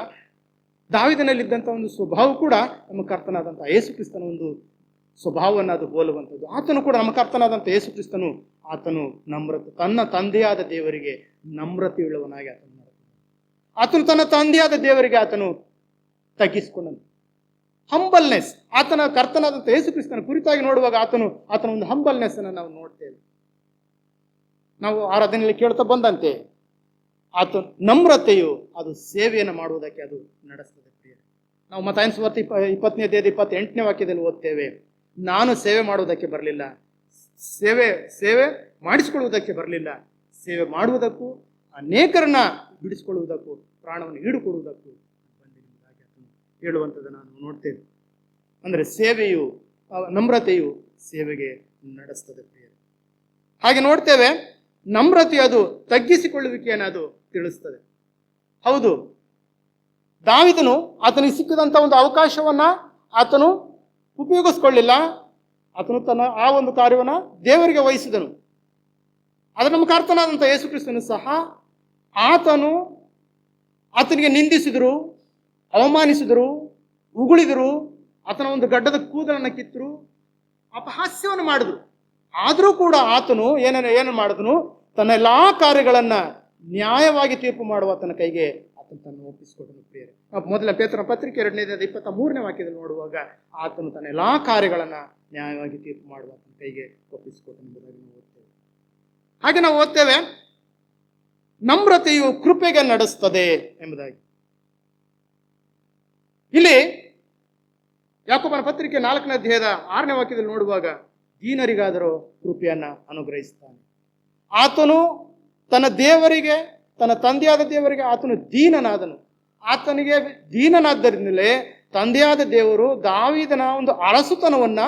ದಾವೀದನಲ್ಲಿದ್ದಂಥ ಒಂದು ಸ್ವಭಾವ ಕೂಡ ನಮ್ಮ ಕರ್ತನಾದಂತಹ ಯೇಸು ಕ್ರಿಸ್ತನ ಒಂದು ಸ್ವಭಾವವನ್ನು ಅದು ಹೋಲುವಂಥದ್ದು. ಆತನು ಕೂಡ ನಮ್ಮ ಕರ್ತನಾದಂಥ ಯೇಸು ಕ್ರಿಸ್ತನು ಆತನು ತನ್ನ ತಂದೆಯಾದ ದೇವರಿಗೆ ನಮ್ರತೆಯುಳ್ಳವನಾಗಿ ಆತನು ಆತನು ತನ್ನ ತಂದೆಯಾದ ದೇವರಿಗೆ ಆತನು ತಗ್ಗಿಸಿಕೊಂಡನು. ಹಂಬಲ್ನೆಸ್, ಆತನ ಕರ್ತನಾದಂಥ ಯೇಸು ಕ್ರಿಸ್ತನ ಕುರಿತಾಗಿ ನೋಡುವಾಗ ಆತನ ಒಂದು ಹಂಬಲ್ನೆಸ್ ಅನ್ನು ನಾವು ನೋಡ್ತೇವೆ. ನಾವು ಆರಾಧನೆಯಲ್ಲಿ ಕೇಳ್ತಾ ಬಂದಂತೆ ಆತನ ನಮ್ರತೆಯು ಅದು ಸೇವೆಯನ್ನು ಮಾಡುವುದಕ್ಕೆ ಅದು ನಡೆಸ್ತದೆ. ನಾವು ಮತ್ತಾಯನ ಸುವಾರ್ತೆ 20ನೇ ಅಧ್ಯಾಯದ 28ನೇ ವಾಕ್ಯದಲ್ಲಿ ಓದ್ತೇವೆ, ನಾನು ಸೇವೆ ಮಾಡುವುದಕ್ಕೆ ಬರಲಿಲ್ಲ, ಸೇವೆ ಮಾಡಿಸಿಕೊಳ್ಳುವುದಕ್ಕೆ ಬರಲಿಲ್ಲ, ಸೇವೆ ಮಾಡುವುದಕ್ಕೂ ಅನೇಕರನ್ನ ಬಿಡಿಸಿಕೊಳ್ಳುವುದಕ್ಕೂ ಪ್ರಾಣವನ್ನು ಈಡುಕೊಡುವುದಕ್ಕೂ ಬಂದಿರುವುದಾಗಿ ಆತನು ಹೇಳುವಂಥದ್ದು ನಾನು ನೋಡ್ತೇವೆ. ಅಂದರೆ ಸೇವೆಯು, ನಮ್ರತೆಯು ಸೇವೆಗೆ ನಡೆಸ್ತದೆ. ಪ್ರಿಯರೇ, ಹಾಗೆ ನೋಡ್ತೇವೆ, ನಮ್ರತೆ ಅದು ತಗ್ಗಿಸಿಕೊಳ್ಳುವಿಕೆಯನ್ನು ಅದು ತಿಳಿಸ್ತದೆ. ಹೌದು, ದಾವೀದನು ಆತನಿಗೆ ಸಿಕ್ಕಿದಂಥ ಒಂದು ಅವಕಾಶವನ್ನ ಆತನು ಉಪಯೋಗಿಸ್ಕೊಳ್ಳಿಲ್ಲ. ಆತನು ತನ್ನ ಆ ಒಂದು ಕಾರ್ಯವನ್ನು ದೇವರಿಗೆ ವಹಿಸಿದನು. ಆದರೆ ನಮ್ಮ ಕರ್ತನಾದಂಥ ಯೇಸು ಕ್ರಿಸ್ತನು ಸಹ ಆತನಿಗೆ ನಿಂದಿಸಿದರು, ಅವಮಾನಿಸಿದರು, ಉಗುಳಿದರು, ಆತನ ಒಂದು ಗಡ್ಡದ ಕೂದಲನ್ನು ಕಿತ್ತರು, ಅಪಹಾಸ್ಯವನ್ನು ಮಾಡಿದ್ರು. ಆದರೂ ಕೂಡ ಆತನು ಏನು ಮಾಡಿದನು, ತನ್ನ ಎಲ್ಲಾ ಕಾರ್ಯಗಳನ್ನ ನ್ಯಾಯವಾಗಿ ತೀರ್ಪು ಮಾಡುವ ಆತನ ಕೈಗೆ ಆತನು ತನ್ನ ಒಪ್ಪಿಸಿಕೊಟ್ಟನು. ಪ್ರಿಯರೇ, ಮೊದಲ ಪೇತ್ರನ ಪತ್ರಿಕೆ 2ನೇ ಅಧ್ಯಾಯದ 23ನೇ ವಾಕ್ಯದಲ್ಲಿ ನೋಡುವಾಗ ಆತನು ತನ್ನ ಎಲ್ಲಾ ಕಾರ್ಯಗಳನ್ನ ನ್ಯಾಯವಾಗಿ ತೀರ್ಪು ಮಾಡುವ ಆತನ ಕೈಗೆ ಒಪ್ಪಿಸಿಕೊಟ್ಟನು ಎಂಬುದಾಗಿ ನಾವು ಓದ್ತೇವೆ. ಹಾಗೆ ನಾವು ಓದ್ತೇವೆ, ನಮ್ರತೆಯು ಕೃಪೆಗೆ ನಡೆಸ್ತದೆ ಎಂಬುದಾಗಿ. ಇಲ್ಲಿ ಯಾಕೋಬನ ಪತ್ರಿಕೆ 4ನೇ ಅಧ್ಯಾಯದ 6ನೇ ವಾಕ್ಯದಲ್ಲಿ ನೋಡುವಾಗ, ದೀನರಿಗಾದರೂ ಕೃಪೆಯನ್ನ ಅನುಗ್ರಹಿಸ್ತಾನೆ. ಆತನು ತನ್ನ ದೇವರಿಗೆ ತನ್ನ ತಂದೆಯಾದ ದೇವರಿಗೆ ಆತನು ದೀನನಾದನು. ಆತನಿಗೆ ದೀನನಾದ್ದರಿಂದಲೇ ತಂದೆಯಾದ ದೇವರು ದಾವೀದನ ಒಂದು ಅರಸುತನವನ್ನ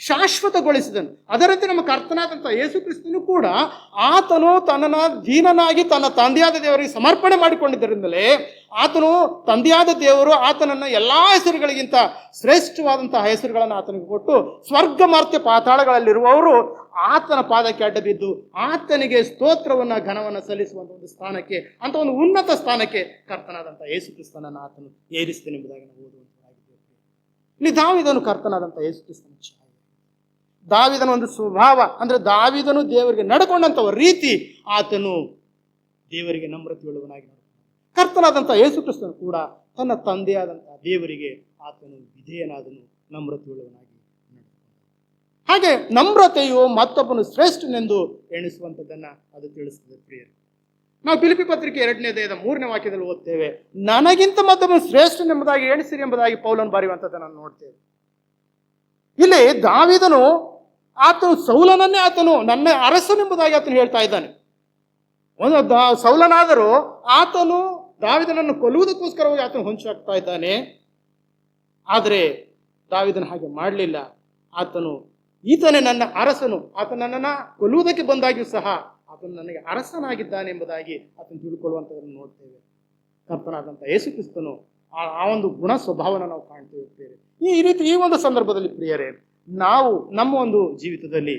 ಶಾಶ್ವತಗೊಳಿಸಿದನು. ಅದರಂತೆ ನಮ್ಮ ಕರ್ತನಾದಂಥ ಯೇಸು ಕ್ರಿಸ್ತನು ಕೂಡ ಆತನು ತನ್ನನ್ನು ದೀನನಾಗಿ ತನ್ನ ತಂದೆಯಾದ ದೇವರಿಗೆ ಸಮರ್ಪಣೆ ಮಾಡಿಕೊಂಡಿದ್ದರಿಂದಲೇ ಆತನು ತಂದೆಯಾದ ದೇವರು ಆತನನ್ನು ಎಲ್ಲಾ ಹೆಸರುಗಳಿಗಿಂತ ಶ್ರೇಷ್ಠವಾದಂತಹ ಹೆಸರುಗಳನ್ನು ಆತನಿಗೆ ಕೊಟ್ಟು ಸ್ವರ್ಗ ಮರ್ತ್ಯ ಪಾತಾಳಗಳಲ್ಲಿರುವವರು ಆತನ ಪಾದಕ್ಕೆ ಅಡ್ಡ ಬಿದ್ದು ಆತನಿಗೆ ಸ್ತೋತ್ರವನ್ನ ಘನವನ್ನ ಸಲ್ಲಿಸುವಂತ ಒಂದು ಸ್ಥಾನಕ್ಕೆ, ಅಂತ ಒಂದು ಉನ್ನತ ಸ್ಥಾನಕ್ಕೆ ಕರ್ತನಾದಂಥ ಯೇಸು ಕ್ರಿಸ್ತನನ್ನು ಆತನು ಏರಿಸ್ತೇನೆ ಎಂಬುದಾಗಿ ನಾವು ಓದುವಂತಾಗಿದ್ದೇವೆ. ಇಲ್ಲಿ ದಾವೀದನು ಕರ್ತನಾದಂಥ ಯೇಸು ಕ್ರಿಸ್ತನ ಛಾಯೆ. ದಾವೀದನ ಒಂದು ಸ್ವಭಾವ ಅಂದ್ರೆ ದಾವೀದನು ದೇವರಿಗೆ ನಡ್ಕೊಂಡಂತ ರೀತಿ, ಆತನು ದೇವರಿಗೆ ನಮ್ರತೆಯುಳ್ಳವನಾಗಿ ನಡ್ಕೊಂಡ. ಕರ್ತನಾದಂಥ ಯೇಸು ಕ್ರಿಸ್ತನು ಕೂಡ ತನ್ನ ತಂದೆಯಾದಂತಹ ದೇವರಿಗೆ ಆತನು ವಿಧೇಯನಾದನು, ನಮ್ರತೆಯುಳ್ಳವನಾಗಿ ನಡ್ಕೊಂಡ. ಹಾಗೆ ನಮ್ರತೆಯು ಮತ್ತೊಬ್ಬನು ಶ್ರೇಷ್ಠನೆಂದು ಎಣಿಸುವಂಥದ್ದನ್ನ ಅದು ತಿಳಿಸ್ತದೆ ಪ್ರಿಯರು. ನಾವು ಫಿಲಿಪ್ಪಿ ಪತ್ರಿಕೆ 2ನೇ ಅಧ್ಯಾಯದ 3ನೇ ವಾಕ್ಯದಲ್ಲಿ ಓದ್ತೇವೆ, ನನಗಿಂತ ಮತ್ತೊಬ್ಬನು ಶ್ರೇಷ್ಠನೆಂಬುದಾಗಿ ಎಣಿಸಿರಿ ಎಂಬುದಾಗಿ ಪೌಲನು ಬರೆಯುವಂಥದ್ದನ್ನು ನಾವು ನೋಡ್ತೇವೆ. ಇಲ್ಲಿ ದಾವೀದನು ಆತನು ಸೌಲನನ್ನೇ ಆತನು ನನ್ನ ಅರಸನೆಂಬುದಾಗಿ ಆತನು ಹೇಳ್ತಾ ಇದ್ದಾನೆ. ಒಂದು ಸೌಲನಾದರೂ ಆತನು ದಾವೀದನನ್ನು ಕೊಲ್ಲುವುದಕ್ಕೋಸ್ಕರವಾಗಿ ಆತನು ಹೊಂಚಾಗ್ತಾ ಇದ್ದಾನೆ. ಆದರೆ ದಾವೀದನ ಹಾಗೆ ಮಾಡಲಿಲ್ಲ. ಆತನು ಈತನೇ ನನ್ನ ಅರಸನು, ಆತನು ನನ್ನನ್ನು ಕೊಲ್ಲುವುದಕ್ಕೆ ಬಂದಾಗಿಯೂ ಸಹ ಆತನು ನನಗೆ ಅರಸನಾಗಿದ್ದಾನೆ ಎಂಬುದಾಗಿ ಆತನು ತಿಳ್ಕೊಳ್ಳುವಂಥದ್ದನ್ನು ನೋಡ್ತೇವೆ. ಕರ್ತನಾದಂಥ ಯೇಸು ಕ್ರಿಸ್ತನು ಆ ಒಂದು ಗುಣ ಸ್ವಭಾವನ ನಾವು ಕಾಣ್ತೇವೆ. ಈ ಒಂದು ಸಂದರ್ಭದಲ್ಲಿ ಪ್ರಿಯರೇ, ನಾವು ನಮ್ಮ ಒಂದು ಜೀವಿತದಲ್ಲಿ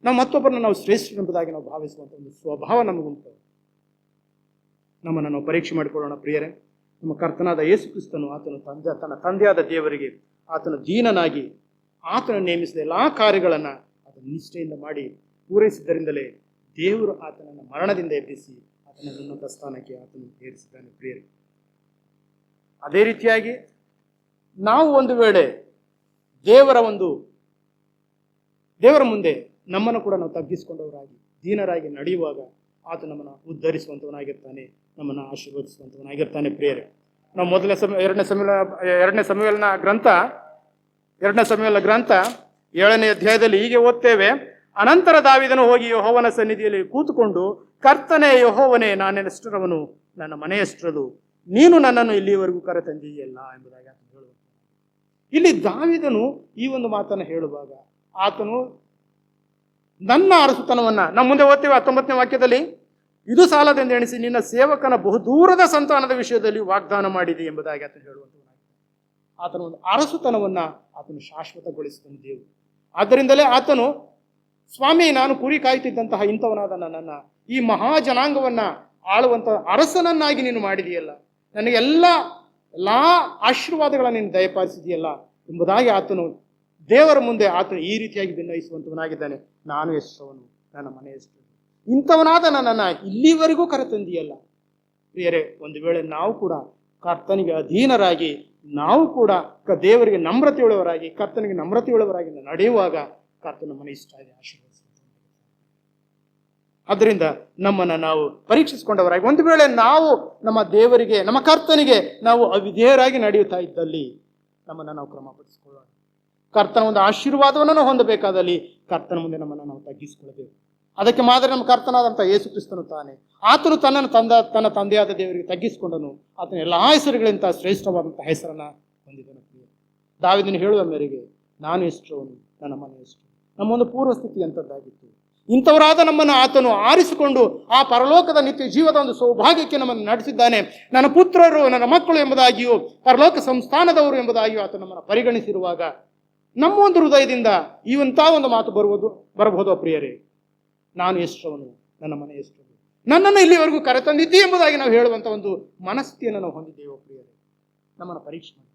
ನಾವು ಮತ್ತೊಬ್ಬರನ್ನು ನಾವು ಶ್ರೇಷ್ಠನೆಂಬುದಾಗಿ ನಾವು ಭಾವಿಸುವಂಥ ಒಂದು ಸ್ವಭಾವ ನಮಗುಂಟು. ನಮ್ಮನ್ನು ನಾವು ಪರೀಕ್ಷೆ ಮಾಡಿಕೊಳ್ಳೋಣ ಪ್ರಿಯರೇ. ನಮ್ಮ ಕರ್ತನಾದ ಯೇಸು ಕ್ರಿಸ್ತನು ಆತನು ತನ್ನ ತಂದೆಯಾದ ದೇವರಿಗೆ ಆತನು ದೀನನಾಗಿ ಆತನು ನೇಮಿಸಿದ ಎಲ್ಲಾ ಕಾರ್ಯಗಳನ್ನು ಆತನು ನಿಷ್ಠೆಯಿಂದ ಮಾಡಿ ಪೂರೈಸಿದ್ದರಿಂದಲೇ ದೇವರು ಆತನನ್ನು ಮರಣದಿಂದ ಎಬ್ಬಿಸಿ ಆತನ ಉನ್ನತ ಸ್ಥಾನಕ್ಕೆ ಆತನು ಏರಿಸಿದ್ದಾನೆ ಪ್ರಿಯರೇ. ಅದೇ ರೀತಿಯಾಗಿ ನಾವು ಒಂದು ವೇಳೆ ದೇವರ ಮುಂದೆ ನಮ್ಮನ್ನು ಕೂಡ ನಾವು ತಗ್ಗಿಸಿಕೊಂಡವರಾಗಿ ದೀನರಾಗಿ ನಡೆಯುವಾಗ ಆತ ನಮ್ಮನ್ನು ಉದ್ಧರಿಸುವಂಥವನಾಗಿರ್ತಾನೆ, ನಮ್ಮನ್ನು ಆಶೀರ್ವದಿಸುವಂಥವನಾಗಿರ್ತಾನೆ ಪ್ರಿಯರೇ. ನಾವು ಎರಡನೇ ಸಮುವೇಲನ ಗ್ರಂಥ 7ನೇ ಅಧ್ಯಾಯದಲ್ಲಿ ಹೀಗೆ ಓದ್ತೇವೆ, ಅನಂತರ ದಾವೀದನು ಹೋಗಿ ಯೆಹೋವನ ಸನ್ನಿಧಿಯಲ್ಲಿ ಕೂತುಕೊಂಡು, ಕರ್ತನೇ ಯೆಹೋವನೇ, ನಾನೆಷ್ಟರವನು, ನನ್ನ ಮನೆಯಷ್ಟರದು, ನೀನು ನನ್ನನ್ನು ಇಲ್ಲಿವರೆಗೂ ಕರೆತಂದಿಯಲ್ಲ ಎಂಬುದಾಗಿ ಆತನು ಹೇಳುವ. ಇಲ್ಲಿ ದಾವೀದನು ಈ ಒಂದು ಮಾತನ್ನು ಹೇಳುವಾಗ ಆತನು ನನ್ನ ಅರಸುತನವನ್ನ ನಾವು ಮುಂದೆ ಓದ್ತೇವೆ 19ನೇ ವಾಕ್ಯದಲ್ಲಿ, ಇದು ಸಾಲದೆಂದು ಎಣಿಸಿ ನಿನ್ನ ಸೇವಕನ ಬಹುದೂರದ ಸಂತಾನದ ವಿಷಯದಲ್ಲಿ ವಾಗ್ದಾನ ಮಾಡಿದೆ ಎಂಬುದಾಗಿ ಆತನು ಹೇಳುವಂಥವನಾಗಿದ್ದಾನೆ. ಆತನ ಒಂದು ಅರಸುತನವನ್ನ ಆತನು ಶಾಶ್ವತಗೊಳಿಸಿದನು ದೇವರು. ಆದ್ದರಿಂದಲೇ ಆತನು, ಸ್ವಾಮಿ, ನಾನು ಕುರಿ ಕಾಯ್ತಿದ್ದಂತಹ ಇಂಥವನಾದ ನನ್ನನ್ನು ಈ ಮಹಾಜನಾಂಗವನ್ನ ಆಳುವಂತ ಅರಸನನ್ನಾಗಿ ನೀನು ಮಾಡಿದೆಯಲ್ಲ, ನನಗೆ ಎಲ್ಲಾ ಆಶೀರ್ವಾದಗಳನ್ನು ನೀನು ದಯಪಾಲಿಸಿದೆಯಲ್ಲ ಎಂಬುದಾಗಿ ಆತನು ದೇವರ ಮುಂದೆ ಆತನು ಈ ರೀತಿಯಾಗಿ ಭಿನ್ನಯಿಸುವಂಥವನಾಗಿದ್ದಾನೆ. ನಾನು ಎಷ್ಟವನು, ನನ್ನ ಮನೆ ಎಷ್ಟು, ಇಂಥವನಾದ ನನ್ನನ್ನು ಇಲ್ಲಿವರೆಗೂ ಕರೆತಂದಿಯಲ್ಲ. ಪ್ರಿಯರೇ, ಒಂದು ವೇಳೆ ನಾವು ಕೂಡ ಕರ್ತನಿಗೆ ಅಧೀನರಾಗಿ ನಾವು ಕೂಡ ದೇವರಿಗೆ ನಮ್ರತೆಯುಳ್ಳವರಾಗಿ ಕರ್ತನಿಗೆ ನಮ್ರತೆಯುಳ್ಳವರಾಗಿ ನಡೆಯುವಾಗ ಕರ್ತನ ಮನೆ ಇಷ್ಟ ಇದೆ ಆಶೀರ್ವದಿಸುವಂತ. ಅದರಿಂದ ನಮ್ಮನ್ನು ನಾವು ಪರೀಕ್ಷಿಸಿಕೊಂಡವರಾಗಿ ಒಂದು ವೇಳೆ ನಾವು ನಮ್ಮ ದೇವರಿಗೆ ನಮ್ಮ ಕರ್ತನಿಗೆ ನಾವು ಅವಿಧೇಯರಾಗಿ ನಡೆಯುತ್ತಾ ಇದ್ದಲ್ಲಿ ನಮ್ಮನ್ನು ನಾವು ಕ್ರಮಪಡಿಸಿಕೊಳ್ಳೋಣ. ಕರ್ತನ ಒಂದು ಆಶೀರ್ವಾದವನ್ನು ನಾವು ಹೊಂದಬೇಕಾದಲ್ಲಿ ಕರ್ತನ ಮುಂದೆ ನಮ್ಮನ್ನು ನಾವು ತಗ್ಗಿಸಿಕೊಳ್ಳಬೇಕು. ಅದಕ್ಕೆ ಮಾದರಿ ನಮ್ಮ ಕರ್ತನಾದಂಥ ಯೇಸು ಕ್ರಿಸ್ತನು ತಾನೆ. ಆತನು ತನ್ನ ತಂದೆಯಾದ ದೇವರಿಗೆ ತಗ್ಗಿಸಿಕೊಂಡನು. ಆತನ ಎಲ್ಲಾ ಹೆಸರುಗಳಿಂದ ಶ್ರೇಷ್ಠವಾದಂತಹ ಹೆಸರನ್ನ ಹೊಂದಿದನು. ದಾವೀದನು ಹೇಳುವ ಮೇರೆಗೆ ನಾನು ಎಷ್ಟವನು, ನನ್ನ ಮನೆ ಎಷ್ಟು. ನಮ್ಮ ಒಂದು ಪೂರ್ವ ಸ್ಥಿತಿ ಎಂಥದ್ದಾಗಿತ್ತು. ಇಂಥವರಾದ ನಮ್ಮನ್ನು ಆತನು ಆರಿಸಿಕೊಂಡು ಆ ಪರಲೋಕದ ನಿತ್ಯ ಜೀವದ ಒಂದು ಸೌಭಾಗ್ಯಕ್ಕೆ ನಮ್ಮನ್ನು ನಡೆಸಿದ್ದಾನೆ. ನನ್ನ ಪುತ್ರರು, ನನ್ನ ಮಕ್ಕಳು ಎಂಬುದಾಗಿಯೂ ಪರಲೋಕ ಸಂಸ್ಥಾನದವರು ಎಂಬುದಾಗಿಯೂ ಆತ ನಮ್ಮನ್ನು ಪರಿಗಣಿಸಿರುವಾಗ ನಮ್ಮ ಒಂದು ಹೃದಯದಿಂದ ಇವಂತ ಒಂದು ಮಾತು ಬರಬಹುದು ಪ್ರಿಯರೇ, ನಾನು ಎಷ್ಟವನು, ನನ್ನ ಮನೆ ಎಷ್ಟವನು, ನನ್ನನ್ನು ಇಲ್ಲಿವರೆಗೂ ಕರೆತಂದಿದ್ದಿ ಎಂಬುದಾಗಿ ನಾವು ಹೇಳುವಂಥ ಒಂದು ಮನಸ್ಥಿತಿಯನ್ನು ನಾವು ಹೊಂದಿದ್ದೇವೆ ಪ್ರಿಯರೇ. ನಮ್ಮನ್ನು ಪರೀಕ್ಷೆ ಮಾಡಿ.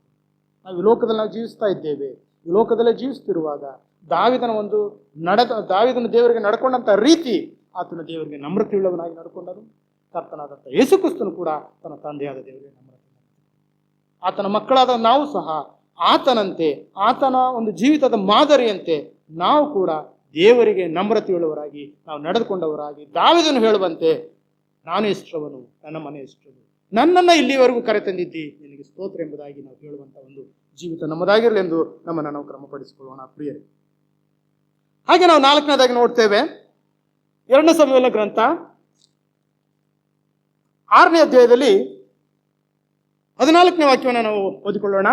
ನಾವು ಈ ಲೋಕದಲ್ಲಿ ನಾವು ಜೀವಿಸ್ತಾ ಇದ್ದೇವೆ. ಈ ಲೋಕದಲ್ಲೇ ಜೀವಿಸ್ತಿರುವಾಗ ದಾವೀದನು ದೇವರಿಗೆ ನಡ್ಕೊಂಡಂಥ ರೀತಿ, ಆತನ ದೇವರಿಗೆ ನಮ್ರತೆಯುಳ್ಳವನಾಗಿ ನಡ್ಕೊಂಡನು. ಕರ್ತನಾದಂಥ ಯೇಸು ಕ್ರಿಸ್ತನು ಕೂಡ ತನ್ನ ತಂದೆಯಾದ ದೇವರಿಗೆ ನಮ್ರತೆ. ಆತನ ಮಕ್ಕಳಾದ ನಾವು ಸಹ ಆತನಂತೆ, ಆತನ ಒಂದು ಜೀವಿತದ ಮಾದರಿಯಂತೆ ನಾವು ಕೂಡ ದೇವರಿಗೆ ನಮ್ರತೆಯುಳ್ಳವರಾಗಿ ನಾವು ನಡೆದುಕೊಂಡವರಾಗಿ ದಾವೀದನು ಹೇಳುವಂತೆ ನಾನು ಎಷ್ಟವನು, ನನ್ನ ಮನೆ ಎಷ್ಟವನು, ನನ್ನನ್ನು ಇಲ್ಲಿವರೆಗೂ ಕರೆತಂದಿದ್ದಿ, ನಿನಗೆ ಸ್ತೋತ್ರ ಎಂಬುದಾಗಿ ನಾವು ಹೇಳುವಂಥ ಒಂದು ಜೀವಿತ ನಮ್ಮದಾಗಿರಲಿ ಎಂದು ನಮ್ಮನ್ನು ನಾವು ಕ್ರಮಪಡಿಸಿಕೊಳ್ಳೋಣ ಪ್ರಿಯರೇ. ಹಾಗೆ ನಾವು 4ನೇದಾಗಿ ನೋಡ್ತೇವೆ 2 ಸಮುವೇಲ ಗ್ರಂಥ 6ನೇ ಅಧ್ಯಾಯದಲ್ಲಿ 14ನೇ ವಾಕ್ಯವನ್ನು ನಾವು ಓದಿಕೊಳ್ಳೋಣ.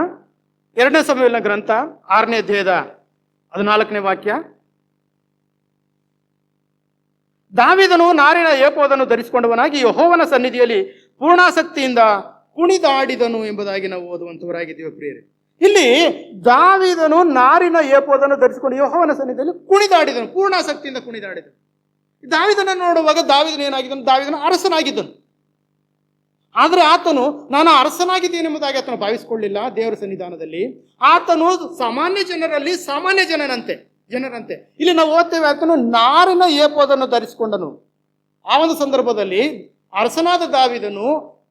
2ನೇ ಸಮುವೇಲನ ಗ್ರಂಥ 6ನೇ ಅಧ್ಯಾಯದ 14ನೇ ವಾಕ್ಯ. ದಾವೀದನು ನಾರಿನ ಏಫೋದನ್ನು ಧರಿಸಿಕೊಂಡವನಾಗಿ ಯೆಹೋವನ ಸನ್ನಿಧಿಯಲ್ಲಿ ಪೂರ್ಣಾಸಕ್ತಿಯಿಂದ ಕುಣಿದಾಡಿದನು ಎಂಬುದಾಗಿ ನಾವು ಓದುವಂತವರಾಗಿದ್ದೀವಿ ಪ್ರಿಯರೇ. ಇಲ್ಲಿ ದಾವೀದನು ನಾರಿನ ಏಫೋದನ್ನು ಧರಿಸಿಕೊಂಡು ಯೆಹೋವನ ಸನ್ನಿಧಿಯಲ್ಲಿ ಕುಣಿದಾಡಿದನು, ಪೂರ್ಣಾಸಕ್ತಿಯಿಂದ ಕುಣಿದಾಡಿದನು. ದಾವೀದನನ್ನು ನೋಡುವಾಗ ದಾವೀದನು ಏನಾಗಿದ್ದನು? ದಾವೀದನು ಅರಸನಾಗಿದ್ದನು. ಆದರೆ ಆತನು ನಾನು ಅರಸನಾಗಿದ್ದೇನೆ ಎಂಬುದಾಗಿ ಆತನು ಭಾವಿಸಿಕೊಳ್ಳಿಲ್ಲ. ದೇವರ ಸನ್ನಿಧಾನದಲ್ಲಿ ಆತನು ಸಾಮಾನ್ಯ ಜನರಲ್ಲಿ ಸಾಮಾನ್ಯ ಜನರಂತೆ. ಇಲ್ಲಿ ನಾವು ಓದ್ತೇವೆ, ಆತನು ನಾರಿನ ಏಫೋದನ್ನು ಧರಿಸಿಕೊಂಡನು. ಆ ಒಂದು ಸಂದರ್ಭದಲ್ಲಿ ಅರಸನಾದ ದಾವೀದನು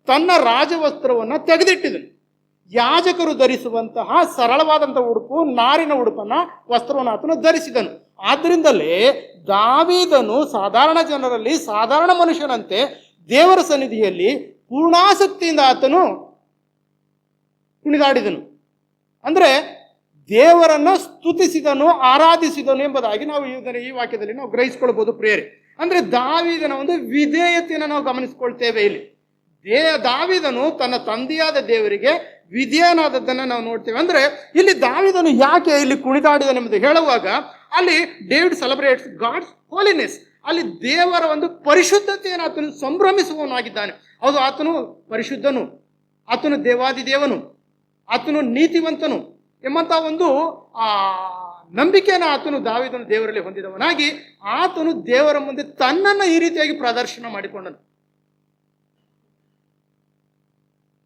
ತನ್ನ ರಾಜವಸ್ತ್ರವನ್ನು ತೆಗೆದಿಟ್ಟಿದನು. ಯಾಜಕರು ಧರಿಸುವಂತಹ ಸರಳವಾದಂತಹ ಉಡುಪು, ನಾರಿನ ಉಡುಪನ್ನ ವಸ್ತ್ರವನ್ನು ಆತನು ಧರಿಸಿದನು. ಆದ್ದರಿಂದಲೇ ದಾವೀದನು ಸಾಧಾರಣ ಜನರಲ್ಲಿ ಸಾಧಾರಣ ಮನುಷ್ಯನಂತೆ ದೇವರ ಸನ್ನಿಧಿಯಲ್ಲಿ ಪೂರ್ಣಾಸಕ್ತಿಯಿಂದ ಆತನು ಕುಣಿದಾಡಿದನು. ಅಂದರೆ ದೇವರನ್ನ ಸ್ತುತಿಸಿದನು, ಆರಾಧಿಸಿದನು ಎಂಬುದಾಗಿ ನಾವು ಈ ವಾಕ್ಯದಲ್ಲಿ ನಾವು ಗ್ರಹಿಸಿಕೊಳ್ಬಹುದು ಪ್ರಿಯರೇ. ಅಂದ್ರೆ ದಾವೀದನ ಒಂದು ವಿಧೇಯತೆಯನ್ನು ನಾವು ಗಮನಿಸಿಕೊಳ್ತೇವೆ. ಇಲ್ಲಿ ದಾವೀದನು ತನ್ನ ತಂದೆಯಾದ ದೇವರಿಗೆ ವಿಧೇಯನಾದದ್ದನ್ನು ನಾವು ನೋಡ್ತೇವೆ. ಅಂದ್ರೆ ಇಲ್ಲಿ ದಾವೀದನು ಯಾಕೆ ಇಲ್ಲಿ ಕುಣಿದಾಡಿದನೆಂಬುದು ಹೇಳುವಾಗ ಅಲ್ಲಿ ಡೇವಿಡ್ ಸೆಲೆಬ್ರೇಟ್ಸ್ ಗಾಡ್ಸ್ ಹೋಲಿನೆಸ್. ಅಲ್ಲಿ ದೇವರ ಒಂದು ಪರಿಶುದ್ಧತೆಯನ್ನು ಆತನು ಸಂಭ್ರಮಿಸುವವನಾಗಿದ್ದಾನೆ. ಹೌದು, ಆತನು ಪರಿಶುದ್ಧನು, ಆತನು ದೇವಾದಿದೇವನು, ಆತನು ನೀತಿವಂತನು ಎಂಬಂತ ಒಂದು ನಂಬಿಕೆಯನ್ನು ಆತನು ದಾವೀದನು ದೇವರಲ್ಲಿ ಹೊಂದಿದವನಾಗಿ ಆತನು ದೇವರ ಮುಂದೆ ತನ್ನನ್ನು ಈ ರೀತಿಯಾಗಿ ಪ್ರದರ್ಶನ ಮಾಡಿಕೊಂಡನು.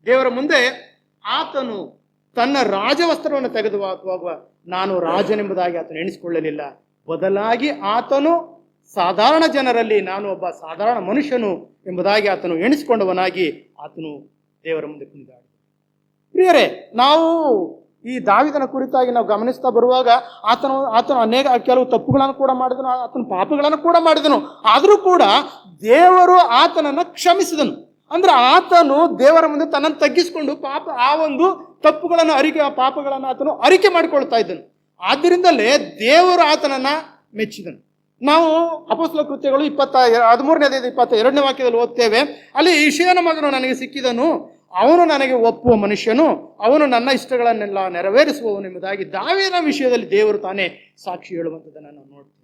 ದೇವರ ಮುಂದೆ ಆತನು ತನ್ನ ರಾಜವಸ್ತ್ರವನ್ನು ತೆಗೆದು ಹಾಕುವಾಗ ನಾನು ರಾಜನೆಂಬುದಾಗಿ ಆತನು ಎಣಿಸಿಕೊಳ್ಳಲಿಲ್ಲ. ಬದಲಾಗಿ ಆತನು ಸಾಧಾರಣ ಜನರಲ್ಲಿ ನಾನು ಒಬ್ಬ ಸಾಧಾರಣ ಮನುಷ್ಯನು ಎಂಬುದಾಗಿ ಆತನು ಎಣಿಸಿಕೊಂಡವನಾಗಿ ಆತನು ದೇವರ ಮುಂದೆ ಕುಣಿದಾಡಿದ. ಪ್ರಿಯರೇ, ನಾವು ಈ ದಾವೀದನ ಕುರಿತಾಗಿ ನಾವು ಗಮನಿಸ್ತಾ ಬರುವಾಗ ಆತನು ಅನೇಕ ಕೆಲವು ತಪ್ಪುಗಳನ್ನು ಕೂಡ ಮಾಡಿದನು, ಆತನು ಪಾಪಗಳನ್ನು ಕೂಡ ಮಾಡಿದನು. ಆದರೂ ಕೂಡ ದೇವರು ಆತನನ್ನು ಕ್ಷಮಿಸಿದನು. ಅಂದ್ರೆ ಆತನು ದೇವರ ಮುಂದೆ ತನ್ನನ್ನು ತಗ್ಗಿಸಿಕೊಂಡು ಆ ಒಂದು ತಪ್ಪುಗಳನ್ನು ಪಾಪಗಳನ್ನು ಆತನು ಅರಿಕೆ ಮಾಡಿಕೊಳ್ತಾ ಇದ್ದನು. ಆದ್ದರಿಂದಲೇ ದೇವರು ಆತನನ್ನ ಮೆಚ್ಚಿದನು. ನಾವು ಅಪೊಸ್ತಲ ಕೃತ್ಯಗಳು 13ನೇ ಅಧ್ಯಾಯದ 22ನೇ ವಾಕ್ಯದಲ್ಲಿ ಓದ್ತೇವೆ. ಅಲ್ಲಿ ಇಷಯನ ಮಗನು ನನಗೆ ಸಿಕ್ಕಿದನು, ಅವನು ನನಗೆ ಒಪ್ಪುವ ಮನುಷ್ಯನು, ಅವನು ನನ್ನ ಇಷ್ಟಗಳನ್ನೆಲ್ಲ ನೆರವೇರಿಸುವವನು ಎಂಬುದಾಗಿ ದಾವೀದನ ವಿಷಯದಲ್ಲಿ ದೇವರು ತಾನೇ ಸಾಕ್ಷಿ ಹೇಳುವಂಥದ್ದನ್ನು ನಾವು ನೋಡ್ತೇವೆ.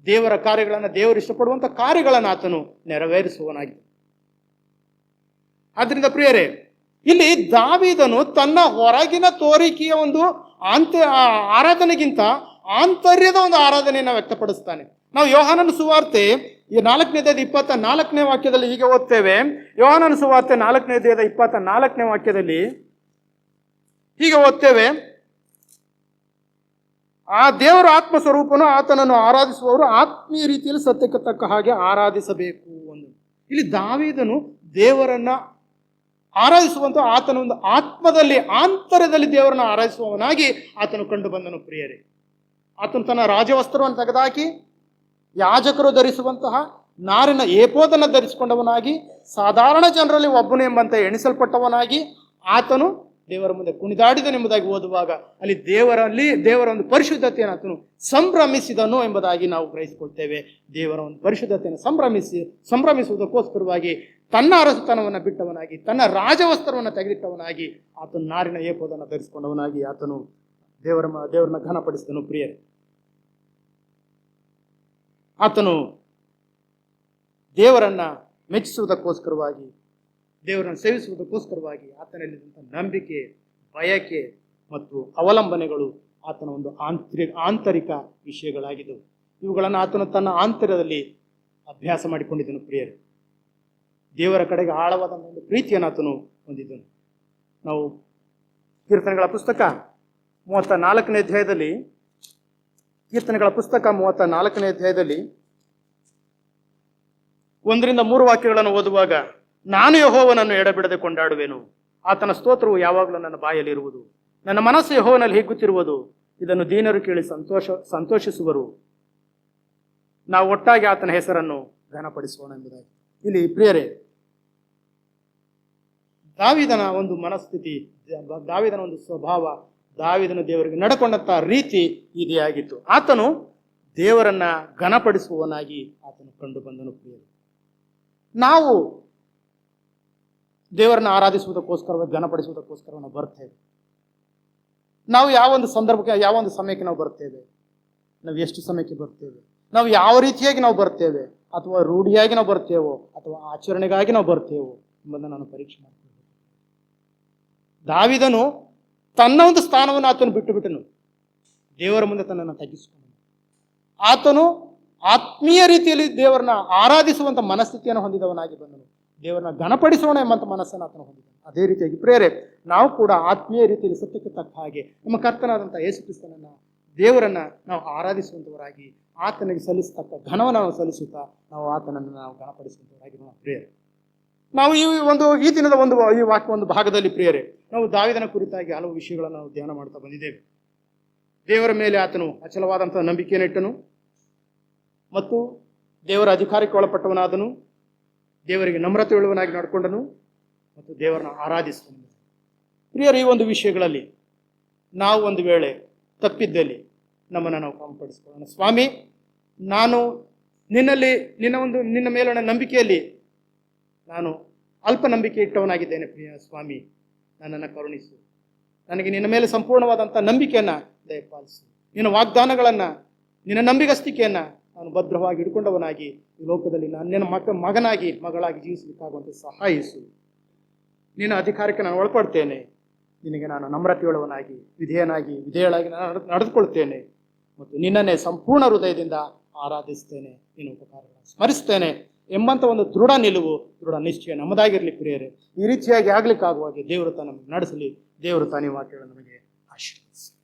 ದೇವರ ಕಾರ್ಯಗಳನ್ನು, ದೇವರು ಇಷ್ಟಪಡುವಂಥ ಕಾರ್ಯಗಳನ್ನು ಆತನು ನೆರವೇರಿಸುವವನಾಗಿದೆ. ಆದ್ರಿಂದ ಪ್ರಿಯರೇ, ಇಲ್ಲಿ ದಾವೀದನು ತನ್ನ ಹೊರಗಿನ ತೋರಿಕೆಯ ಒಂದು ಆರಾಧನೆಗಿಂತ ಆಂತರ್ಯದ ಒಂದು ಆರಾಧನೆಯನ್ನು ವ್ಯಕ್ತಪಡಿಸ್ತಾನೆ. ನಾವು ಯೋಹಾನನ ಸುವಾರ್ತೆ 4ನೇ ಅಧ್ಯಾಯದ 24ನೇ ವಾಕ್ಯದಲ್ಲಿ ಹೀಗೆ ಓದ್ತೇವೆ. ಯೋಹಾನನ ಸುವಾರ್ತೆ 4ನೇ ಅಧ್ಯಾಯದ 24ನೇ ವಾಕ್ಯದಲ್ಲಿ ಹೀಗೆ ಓದ್ತೇವೆ, ಆ ದೇವರ ಆತ್ಮ ಸ್ವರೂಪನು ಆತನನ್ನು ಆರಾಧಿಸುವವರು ಆತ್ಮೀಯ ರೀತಿಯಲ್ಲಿ ಸತ್ಯಕ್ಕೆ ತಕ್ಕ ಹಾಗೆ ಆರಾಧಿಸಬೇಕು ಎಂದು. ಇಲ್ಲಿ ದಾವೀದನು ದೇವರನ್ನ ಆರಾಧಿಸುವಂತ ಆತನ ಒಂದು ಆತ್ಮದಲ್ಲಿ, ಆಂತರ್ಯದಲ್ಲಿ ದೇವರನ್ನು ಆರಾಧಿಸುವವನಾಗಿ ಆತನು ಕಂಡು ಬಂದನು. ಪ್ರಿಯರೇ, ಆತನು ತನ್ನ ರಾಜವಸ್ತ್ರವನ್ನು ತೆಗೆದುಹಾಕಿ ಯಾಜಕರು ಧರಿಸುವಂತಹ ನಾರಿನ ಏಫೋದನ್ನು ಧರಿಸಿಕೊಂಡವನಾಗಿ ಸಾಧಾರಣ ಜನರಲ್ಲಿ ಒಬ್ಬನು ಎಂಬಂತೆ ಎಣಿಸಲ್ಪಟ್ಟವನಾಗಿ ಆತನು ದೇವರ ಮುಂದೆ ಕುಣಿದಾಡಿದನೆಂಬುದಾಗಿ ಓದುವಾಗ ಅಲ್ಲಿ ದೇವರ ಒಂದು ಪರಿಶುದ್ಧತೆಯನ್ನು ಆತನು ಸಂಭ್ರಮಿಸಿದನು ಎಂಬುದಾಗಿ ನಾವು ಗ್ರಹಿಸಿಕೊಳ್ತೇವೆ. ದೇವರ ಒಂದು ಪರಿಶುದ್ಧತೆಯನ್ನು ಸಂಭ್ರಮಿಸುವುದಕ್ಕೋಸ್ಕರವಾಗಿ ತನ್ನ ಅರಸುತನವನ್ನು ಬಿಟ್ಟವನಾಗಿ, ತನ್ನ ರಾಜವಸ್ತ್ರವನ್ನು ತೆಗೆದಿಟ್ಟವನಾಗಿ ಆತನು ನಾರಿನ ಏಫೋದನ್ನು ಧರಿಸಿಕೊಂಡವನಾಗಿ ಆತನು ದೇವರನ್ನ ಘನಪಡಿಸಿದನು. ಪ್ರಿಯರೇ, ಆತನು ದೇವರನ್ನ ಮೆಚ್ಚಿಸುವುದಕ್ಕೋಸ್ಕರವಾಗಿ, ದೇವರನ್ನು ಸೇವಿಸುವುದಕ್ಕೋಸ್ಕರವಾಗಿ ಆತನಲ್ಲಿದ್ದಂಥ ನಂಬಿಕೆ, ಬಯಕೆ ಮತ್ತು ಅವಲಂಬನೆಗಳು ಆತನ ಒಂದು ಆಂತರಿಕ ವಿಷಯಗಳಾಗಿದ್ದವು. ಇವುಗಳನ್ನು ಆತನು ತನ್ನ ಆಂತರ್ಯದಲ್ಲಿ ಅಭ್ಯಾಸ ಮಾಡಿಕೊಂಡಿದ್ದನು. ಪ್ರಿಯರೇ, ದೇವರ ಕಡೆಗೆ ಆಳವಾದ ಒಂದು ಪ್ರೀತಿಯನ್ನು ಆತನು ಹೊಂದಿದ್ದನು. ನಾವು ಕೀರ್ತನೆಗಳ ಪುಸ್ತಕ 34ನೇ ಅಧ್ಯಾಯದಲ್ಲಿ 1-3 ವಾಕ್ಯಗಳನ್ನು ಓದುವಾಗ, ನಾನು ಯೆಹೋವನನ್ನು ಎಡಬಿಡದೆ ಕೊಂಡಾಡುವೆನು, ಆತನ ಸ್ತೋತ್ರವು ಯಾವಾಗಲೂ ನನ್ನ ಬಾಯಲ್ಲಿರುವುದು. ನನ್ನ ಮನಸ್ಸು ಯೆಹೋವನಲ್ಲಿ ಹಿಗ್ಗುತ್ತಿರುವುದು, ಇದನ್ನು ದೀನರು ಕೇಳಿ ಸಂತೋಷಿಸುವರು. ನಾವು ಒಟ್ಟಾಗಿ ಆತನ ಹೆಸರನ್ನು ಘನಪಡಿಸೋಣ ಎಂಬುದಾಗಿ. ಇಲ್ಲಿ ಪ್ರಿಯರೇ, ದಾವೀದನ ಒಂದು ಮನಸ್ಥಿತಿ, ದಾವೀದನ ಒಂದು ಸ್ವಭಾವ, ದಾವೀದನು ದೇವರಿಗೆ ನಡ್ಕೊಂಡಂತಹ ರೀತಿ ಇದಾಗಿತ್ತು. ಆತನು ದೇವರನ್ನ ಘನಪಡಿಸುವವನಾಗಿ ಆತನು ಕಂಡು ಬಂದನು. ಪ್ರಿಯರೇ, ನಾವು ದೇವರನ್ನ ಆರಾಧಿಸುವುದಕ್ಕೋಸ್ಕರ, ಘನಪಡಿಸುವುದಕ್ಕೋಸ್ಕರ ನಾವು ಬರ್ತೇವೆ. ನಾವು ಯಾವ ಒಂದು ಸಂದರ್ಭಕ್ಕೆ, ಯಾವ ಒಂದು ಸಮಯಕ್ಕೆ ನಾವು ಬರ್ತೇವೆ, ನಾವು ಎಷ್ಟು ಸಮಯಕ್ಕೆ ಬರ್ತೇವೆ, ನಾವು ಯಾವ ರೀತಿಯಾಗಿ ನಾವು ಬರ್ತೇವೆ, ಅಥವಾ ರೂಢಿಯಾಗಿ ನಾವು ಬರ್ತೇವೋ ಅಥವಾ ಆಚರಣೆಗಾಗಿ ನಾವು ಬರ್ತೇವೋ ಎಂಬುದನ್ನು ನಾನು ಪರೀಕ್ಷೆ ಮಾಡ್ತೇವೆ. ದಾವೀದನು ತನ್ನ ಒಂದು ಸ್ಥಾನವನ್ನು ಆತನು ಬಿಟ್ಟನು, ದೇವರ ಮುಂದೆ ತನ್ನನ್ನು ತಗ್ಗಿಸಿಕೊಂಡನು. ಆತನು ಆತ್ಮೀಯ ರೀತಿಯಲ್ಲಿ ದೇವರನ್ನ ಆರಾಧಿಸುವಂತ ಮನಸ್ಥಿತಿಯನ್ನು ಹೊಂದಿದವನಾಗಿ ಬಂದನು. ದೇವರನ್ನ ಘನಪಡಿಸೋಣ ಎಂಬಂತ ಮನಸ್ಸನ್ನು ಆತನು ಹೊಂದಿದನು. ಅದೇ ರೀತಿಯಾಗಿ ಪ್ರೇರೆ ನಾವು ಕೂಡ ಆತ್ಮೀಯ ರೀತಿಯಲ್ಲಿ ಸತ್ಯಕ್ಕೆ ತಕ್ಕ ಹಾಗೆ ನಮ್ಮ ಕರ್ತನಾದಂಥ ಯೇಸು ಕ್ರಿಸ್ತನನ್ನ, ದೇವರನ್ನ ನಾವು ಆರಾಧಿಸುವಂತವರಾಗಿ ಆತನಿಗೆ ಸಲ್ಲಿಸತಕ್ಕ ಘನವನ್ನು ನಾವು ಸಲ್ಲಿಸುತ್ತಾ ನಾವು ಆತನನ್ನು ನಾವು ಘನಪಡಿಸುವಂತವರಾಗಿ ನಾವು ಪ್ರೇರೆ. ನಾವು ಈ ದಿನದ ಈ ವಾಕ್ಯ ಒಂದು ಭಾಗದಲ್ಲಿ ಪ್ರಿಯರೇ, ನಾವು ದಾವೀದನ ಕುರಿತಾಗಿ ಹಲವು ವಿಷಯಗಳನ್ನು ನಾವು ಧ್ಯಾನ ಮಾಡ್ತಾ ಬಂದಿದ್ದೇವೆ. ದೇವರ ಮೇಲೆ ಆತನು ಅಚಲವಾದಂತಹ ನಂಬಿಕೆಯನ್ನು ಇಟ್ಟನು ಮತ್ತು ದೇವರ ಅಧಿಕಾರಕ್ಕೆ ಒಳಪಟ್ಟವನಾದನು, ದೇವರಿಗೆ ನಮ್ರತೆ ಉಳ್ಳವನಾಗಿ ನಡ್ಕೊಂಡನು ಮತ್ತು ದೇವರನ್ನ ಆರಾಧಿಸಿದನು. ಪ್ರಿಯರು, ಈ ಒಂದು ವಿಷಯಗಳಲ್ಲಿ ನಾವು ಒಂದು ವೇಳೆ ತಪ್ಪಿದ್ದಲ್ಲಿ ನಮ್ಮನ್ನು ನಾವು ಕ್ರಮಪಡಿಸಿಕೊಳ್ಳೋಣ. ಸ್ವಾಮಿ, ನಾನು ನಿನ್ನ ಮೇಲಿನ ನಂಬಿಕೆಯಲ್ಲಿ ನಾನು ಅಲ್ಪ ನಂಬಿಕೆ ಇಟ್ಟವನಾಗಿದ್ದೇನೆ. ಪ್ರಿಯ ಸ್ವಾಮಿ, ನನ್ನನ್ನು ಕರುಣಿಸು. ನನಗೆ ನಿನ್ನ ಮೇಲೆ ಸಂಪೂರ್ಣವಾದಂಥ ನಂಬಿಕೆಯನ್ನು ದಯಪಾಲಿಸು. ನಿನ್ನ ವಾಗ್ದಾನಗಳನ್ನು, ನಿನ್ನ ನಂಬಿಗಸ್ತಿಕೆಯನ್ನು ನಾನು ಭದ್ರವಾಗಿ ಹಿಡ್ಕೊಂಡವನಾಗಿ ಈ ಲೋಕದಲ್ಲಿ ನಾನು ನಿನ್ನ ಮಗನಾಗಿ ಮಗಳಾಗಿ ಜೀವಿಸಲಿಕ್ಕಾಗುವಂತೆ ಸಹಾಯಿಸು. ನಿನ್ನ ಅಧಿಕಾರಕ್ಕೆ ನಾನು ಒಳಪಡ್ತೇನೆ. ನಿನಗೆ ನಾನು ನಮ್ರತೆಯುಳ್ಳವನಾಗಿ, ವಿಧೇಯಳಾಗಿ ನಾನು ನಡೆದುಕೊಳ್ತೇನೆ ಮತ್ತು ನಿನ್ನನ್ನೇ ಸಂಪೂರ್ಣ ಹೃದಯದಿಂದ ಆರಾಧಿಸ್ತೇನೆ, ನಿನ್ನ ಉಪಕಾರಗಳನ್ನು ಸ್ಮರಿಸ್ತೇನೆ ಎಂಬಂಥ ಒಂದು ದೃಢ ನಿಲುವು, ದೃಢ ನಿಶ್ಚಯ ನಮ್ಮದಾಗಿರಲಿ ಪ್ರಿಯರೇ. ಈ ರೀತಿಯಾಗಿ ಆಗ್ಲಿಕ್ಕಾಗುವಾಗೆ ದೇವರು ತಾನು ನಮಗೆ ನಡೆಸಲಿ. ದೇವರು ತಾನೇ ವಾಕ್ಯಗಳನ್ನು ನಮಗೆ ಆಶೀರ್ವದಿಸಲಿ.